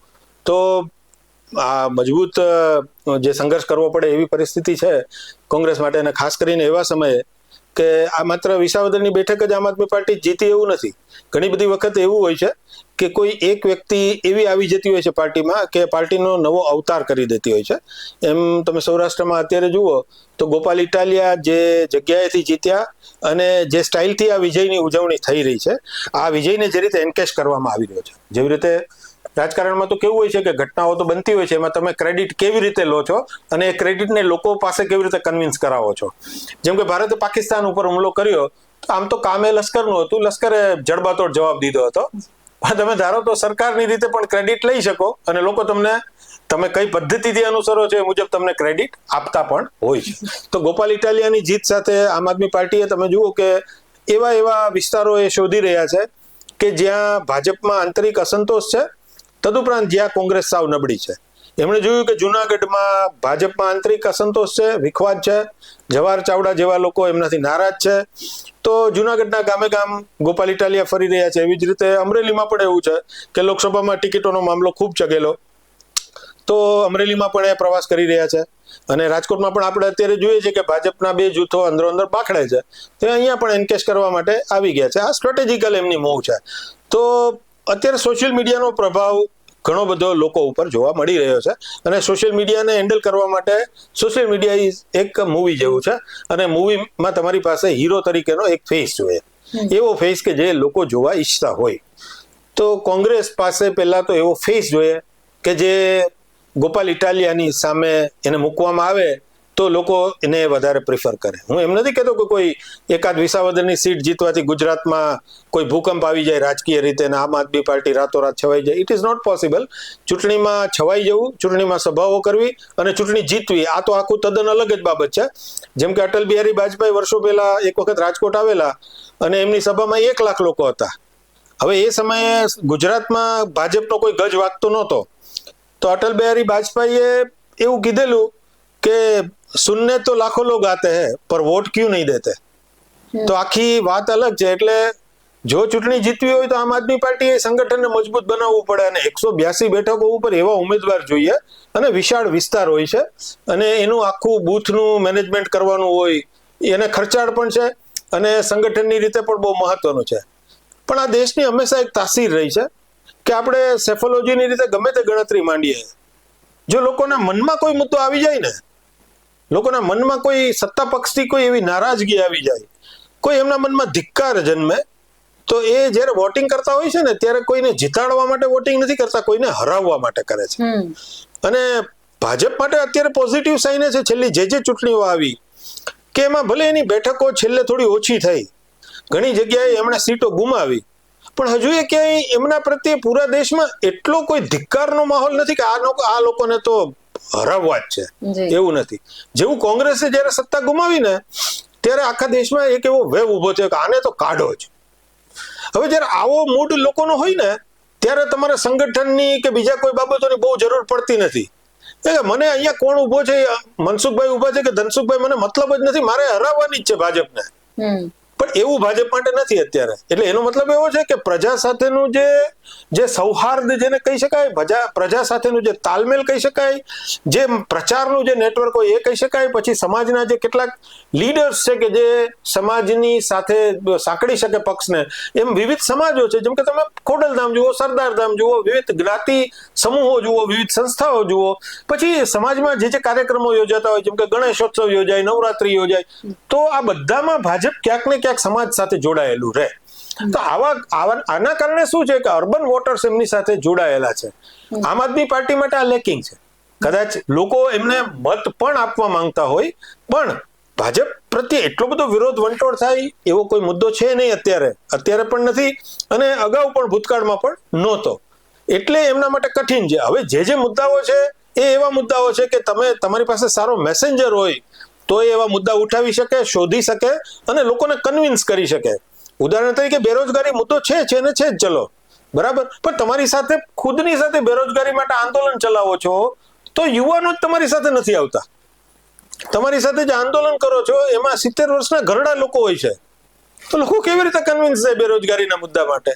તો આ મજબૂત જે સંઘર્ષ કરવો પડે એવી પરિસ્થિતિ છે કોંગ્રેસ માટે. અને ખાસ કરીને એવા સમયે કે આ માત્ર વિસાવદરની બેઠક જ આમ આદમી પાર્ટી જીતી એવું નથી. ઘણી બધી વખત એવું હોય છે કે કોઈ એક વ્યક્તિ એવી આવી જતી હોય છે પાર્ટીમાં કે પાર્ટીનો નવો અવતાર કરી દેતી હોય છે. એમ તમે સૌરાષ્ટ્રમાં અત્યારે જુઓ તો ગોપાલ ઇટાલિયા જે જગ્યાએથી જીત્યા અને જે સ્ટાઇલથી આ વિજયની ઉજવણી થઈ રહી છે, આ વિજયને જે રીતે એન્કેશ કરવામાં આવી રહ્યો છે, જેવી રીતે રાજકારણમાં તો કેવું હોય છે કે ઘટનાઓ તો બનતી હોય છે, એમાં તમે ક્રેડિટ કેવી રીતે લો છો અને એ ક્રેડિટને લોકો પાસે કેવી રીતે કન્વિન્સ કરાવો છો. જેમ કે ભારતે પાકિસ્તાન ઉપર હુમલો કર્યો, તો આમ તો કામે લશ્કરનું હતું, લશ્કરે જડબાતોડ જવાબ દીધો હતો. પણ તમે ધારો તો સરકારની રીતે પણ ક્રેડિટ લઈ શકો અને લોકો તમે કઈ પદ્ધતિથી અનુસરો છો એ મુજબ તમને ક્રેડિટ આપતા પણ હોય છે. તો ગોપાલ ઇટાલિયાની જીત સાથે આમ આદમી પાર્ટીએ તમે જુઓ કે એવા વિસ્તારો એ શોધી રહ્યા છે કે જ્યાં ભાજપમાં આંતરિક અસંતોષ છે, તદુપરાંત જ્યાં કોંગ્રેસ સાવ નબળી છે. એમણે જોયું કે જુનાગઢમાં ભાજપમાં આંતરિક અસંતોષ છે, વિખવાદ છે, જવાહર ચાવડા જેવા લોકો એમનાથી નારાજ છે, તો જુનાગઢના ગામે ગામ ગોપાલ ઇટાલિયા ફરી રહ્યા છે. એવી જ રીતે અમરેલીમાં પણ એવું છે કે લોકસભામાં ટિકિટોનો મામલો ખૂબ ચગેલો, તો અમરેલીમાં પણ એ પ્રવાસ કરી રહ્યા છે. અને રાજકોટમાં પણ આપણે અત્યારે જોઈએ છીએ કે ભાજપના 2 જૂથો અંદર પાખડે છે, તો અહીંયા પણ એન્કેશ કરવા માટે આવી ગયા છે. આ સ્ટ્રેટેજિકલ એમની મૂવ છે. તો અત્યારે સોશિયલ મીડિયાનો પ્રભાવ ઘણો બધો લોકો ઉપર જોવા મળી રહ્યો છે, અને સોશિયલ મીડિયાને હેન્ડલ કરવા માટે સોશિયલ મીડિયા એક મૂવી જેવું છે, અને મૂવીમાં તમારી પાસે હીરો તરીકેનો એક ફેસ જોઈએ, એવો ફેસ કે જે લોકો જોવા ઈચ્છતા હોય. તો કોંગ્રેસ પાસે પહેલા તો એવો ફેસ જોઈએ કે જે ગોપાલ ઇટાલિયાની સામે એને મૂકવામાં આવે તો લોકો એને વધારે પ્રિફર કરે. હું એમ નથી કહેતો કે કોઈ એકાદ વિસાવદરની સીટ જીતવાથી ગુજરાતમાં કોઈ ભૂકંપ આવી જાય રાજકીય રીતે અને આમ આદમી પાર્ટી રાતોરાત છવાઈ જાય. It is not possible. ચૂંટણીમાં છવાઈ જવું, ચૂંટણીમાં સભાઓ કરવી અને ચૂંટણી જીતવી, આ તો આખું તદ્દન અલગ જ બાબત છે. જેમ કે અટલ બિહારી વાજપેયી વર્ષો પહેલા એક વખત રાજકોટ આવેલા અને એમની સભામાં 1 લાખ લોકો હતા, હવે એ સમયે ગુજરાતમાં ભાજપનો કોઈ ગજ વાગતો નહોતો, તો અટલ બિહારી વાજપેયીએ એવું કીધેલું કે સુનને તો લાખો લોગ આતે હૈ પર વોટ ક્યું નહીં દેતે. તો આખી વાત અલગ છે. એટલે જો ચૂંટણી જીતવી હોય તો આમ આદમી પાર્ટીએ સંગઠનને મજબૂત બનાવવું પડે અને 182 બેઠકો ઉપર એવા ઉમેદવાર જોઈએ અને વિશાળ વિસ્તાર હોય છે અને એનું આખું બૂથનું મેનેજમેન્ટ કરવાનું હોય, એને ખર્ચાળ પણ છે અને સંગઠનની રીતે પણ બહુ મહત્વનું છે. પણ આ દેશની હંમેશા એક તાસીર રહી છે કે આપણે સેફોલોજીની રીતે ગમે તે ગણતરી માંડીએ, જો લોકોના મનમાં કોઈ મુદ્દો આવી જાય ને, લોકોના મનમાં કોઈ સત્તા પક્ષથી કોઈ એવી નારાજગી આવી જાય, કોઈ એમના મનમાં ધિક્કાર જન્મે, તો એ જ્યારે વોટિંગ કરતા હોય છે ને ત્યારે કોઈને જીતાડવા માટે વોટિંગ નથી કરતા, કોઈને હરાવવા માટે કરે છે. અને ભાજપ માટે અત્યારે પોઝિટિવ સાઇન છે છેલ્લી જે ચૂંટણીઓ આવી કે એમાં ભલે એની બેઠકો છેલ્લે થોડી ઓછી થઈ, ઘણી જગ્યાએ એમણે સીટો ગુમાવી, પણ હજુ એ ક્યાંય એમના પ્રત્યે પૂરા દેશમાં એટલો કોઈ ધિક્કારનો માહોલ નથી કે આ લોકોને તો હરાવવા જ છે, એવું નથી. જેવું કોંગ્રેસે જ્યારે સત્તા ગુમાવી ને ત્યારે આખા દેશમાં એક એવો વેવ ઉભો થયો કે આને તો કાઢો જ. હવે જ્યારે આવો મૂડ લોકોનો હોય ને ત્યારે તમારે સંગઠનની કે બીજા કોઈ બાબતોની બહુ જરૂર પડતી નથી. મને અહીંયા કોણ ઉભો છે, મનસુખભાઈ ઉભા છે કે ધનસુખભાઈ, મને મતલબ જ નથી, મારે હરાવવાની જ છે ભાજપને. પણ એવું ભાજપ માટે નથી અત્યારે. એટલે એનો મતલબ એવો છે કે પ્રજા સાથેનું જે સૌહાર્દ જેને કહી શકાય, પ્રજા સાથેનું જે તાલમેલ કહી શકાય, જે પ્રચારનું જે નેટવર્ક હોય એ કહી શકાય, પછી સમાજના જે કેટલાક લીડર્સ છે કે જે સમાજની સાથે સાંકળી શકે પક્ષને, એમ વિવિધ સમાજો છે. જેમ કે તમે ખોડલધામ જુઓ, સરદારધામ જુઓ, વિવિધ જ્ઞાતિ સમૂહો જુઓ, વિવિધ સંસ્થાઓ જુઓ, પછી સમાજમાં જે કાર્યક્રમો યોજાતા હોય, જેમ કે ગણેશોત્સવ યોજાય, નવરાત્રી યોજાય, તો આ બધામાં ભાજપ ક્યાંક ને ક્યાંક સમાજ સાથે જોડાયેલું રહે. તો આના કારણે શું છે કે અર્બન વોટર્સ એમની સાથે જોડાયેલા છે. આમ આદમી પાર્ટી માટે આ લેકિંગ છે. કદાચ લોકો એમને મત પણ આપવા માંગતા હોય, પણ ભાજપ પ્રત્યે એટલો બધો વિરોધ વંટોળ થાય એવો કોઈ મુદ્દો છે નહીં અત્યારે પણ નથી અને અગાઉ પણ ભૂતકાળમાં પણ નહોતો. એટલે એમના માટે કઠિન છે. હવે જે મુદ્દાઓ છે એ એવા મુદ્દાઓ છે કે તમારી પાસે સારો મેસેન્જર હોય તો એ એવા મુદ્દા ઉઠાવી શકે, શોધી શકે અને લોકોને કન્વિન્સ કરી શકે. ઉદાહરણ તરીકે બેરોજગારી મુદ્દો છે ને છે જ, ચલો બરાબર, પણ તમારી સાથે ખુદની સાથે બેરોજગારી માટે આંદોલન ચલાવો છો તો યુવાનો જ તમારી સાથે નથી આવતા. તમારી સાથે જે આંદોલન કરો છો એમાં 70 વર્ષના ઘરડા લોકો હોય છે, તો લોકો કેવી રીતે કન્વિન્સ થાય બેરોજગારીના મુદ્દા માટે?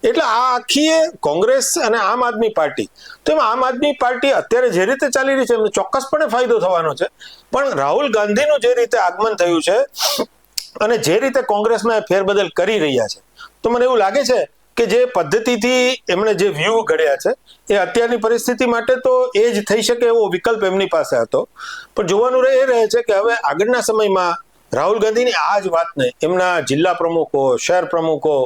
એટલે આ આખી કોંગ્રેસ અને આમ આદમી પાર્ટી, તો એમાં આમ આદમી પાર્ટી અત્યારે જે રીતે ચાલી રહી છે એમને ચોક્કસપણે ફાયદો થવાનો છે. પણ રાહુલ ગાંધીનું જે રીતે આગમન થયું છે અને જે રીતે કોંગ્રેસમાં ફેરબદલ કરી રહ્યા છે, તો મને એવું લાગે છે કે જે પદ્ધતિથી એમણે જે વ્યૂહ ઘડ્યા છે એ અત્યારની પરિસ્થિતિ માટે તો એ જ થઈ શકે એવો વિકલ્પ એમની પાસે હતો. પણ જોવાનું એ રહે છે કે હવે આગળના સમયમાં રાહુલ ગાંધીની આ જ વાતને એમના જિલ્લા પ્રમુખો, શહેર પ્રમુખો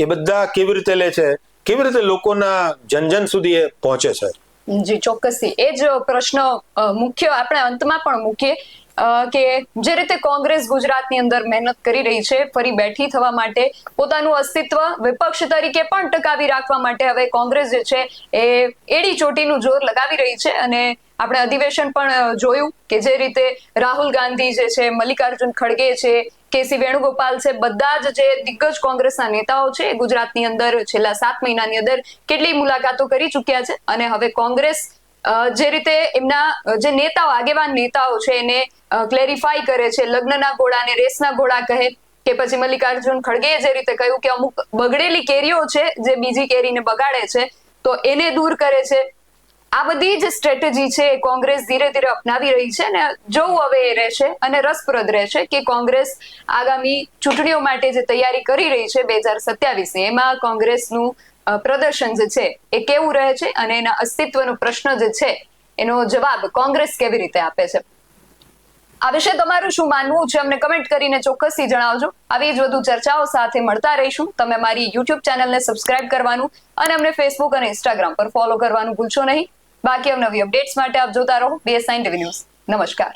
એ બધા કેવી રીતે લે છે, કેવી રીતે લોકોના જન સુધી એ પહોંચે છે. જી ચોક્કસથી એ જ પ્રશ્ન મુખ્ય આપણે અંતમાં પણ મૂકીએ કે જે રીતે કોંગ્રેસ ગુજરાતની અંદર મહેનત કરી રહી છે ફરી બેઠી થવા માટે, પોતાનું અસ્તિત્વ વિપક્ષ તરીકે પણ ટકાવી રાખવા માટે હવે કોંગ્રેસ જે છે એ એડી ચોટીનું જોર લગાવી રહી છે. અને આપણે અધિવેશન પણ જોયું કે જે રીતે રાહુલ ગાંધી જે છે, મલ્લિકાર્જુન ખડગે છે, કેસી વેણુગોપાલ છે, બધા જ જે દિગ્ગજ કોંગ્રેસના નેતાઓ છે ગુજરાતની અંદર છેલ્લા 7 મહિનાની અંદર કેટલી મુલાકાતો કરી ચુક્યા છે. અને હવે કોંગ્રેસ જે રીતે એમના જે નેતાઓ, આગેવાન નેતાઓ છે એને ક્લેરિફાઈ કરે છે, લગ્નના ઘોડાને રેસના ઘોડા કહે, કે પછી મલ્લિકાર્જુન ખડગે જે રીતે કહ્યું કે અમુક બગડેલી કેરીઓ છે જે બીજી કેરીને બગાડે છે તો એને દૂર કરે છે. આ બધી જ સ્ટ્રેટેજી છે કોંગ્રેસ ધીરે ધીરે અપનાવી રહી છે અને જોવું હવે એ રહેશે અને રસપ્રદ રહેશે કે કોંગ્રેસ આગામી ચૂંટણીઓ માટે જે તૈયારી કરી રહી છે 2027 એમાં કોંગ્રેસનું પ્રદર્શન જે છે એ કેવું રહે છે અને એના અસ્તિત્વનો પ્રશ્ન જે છે એનો જવાબ કોંગ્રેસ કેવી રીતે આપે છે. આ વિશે તમારું શું માનવું છે અમને કમેન્ટ કરીને ચોક્કસથી જણાવજો. આવી જ વધુ ચર્ચાઓ સાથે મળતા રહીશું. તમે મારી YouTube ચેનલને સબસ્ક્રાઇબ કરવાનું અને અમને Facebook અને Instagram પર ફોલો કરવાનું ભૂલશો નહીં. બાકી અવનવી અપડેટ્સ માટે આપ જોતા રહો BS9 TV ન્યૂઝ. નમસ્કાર.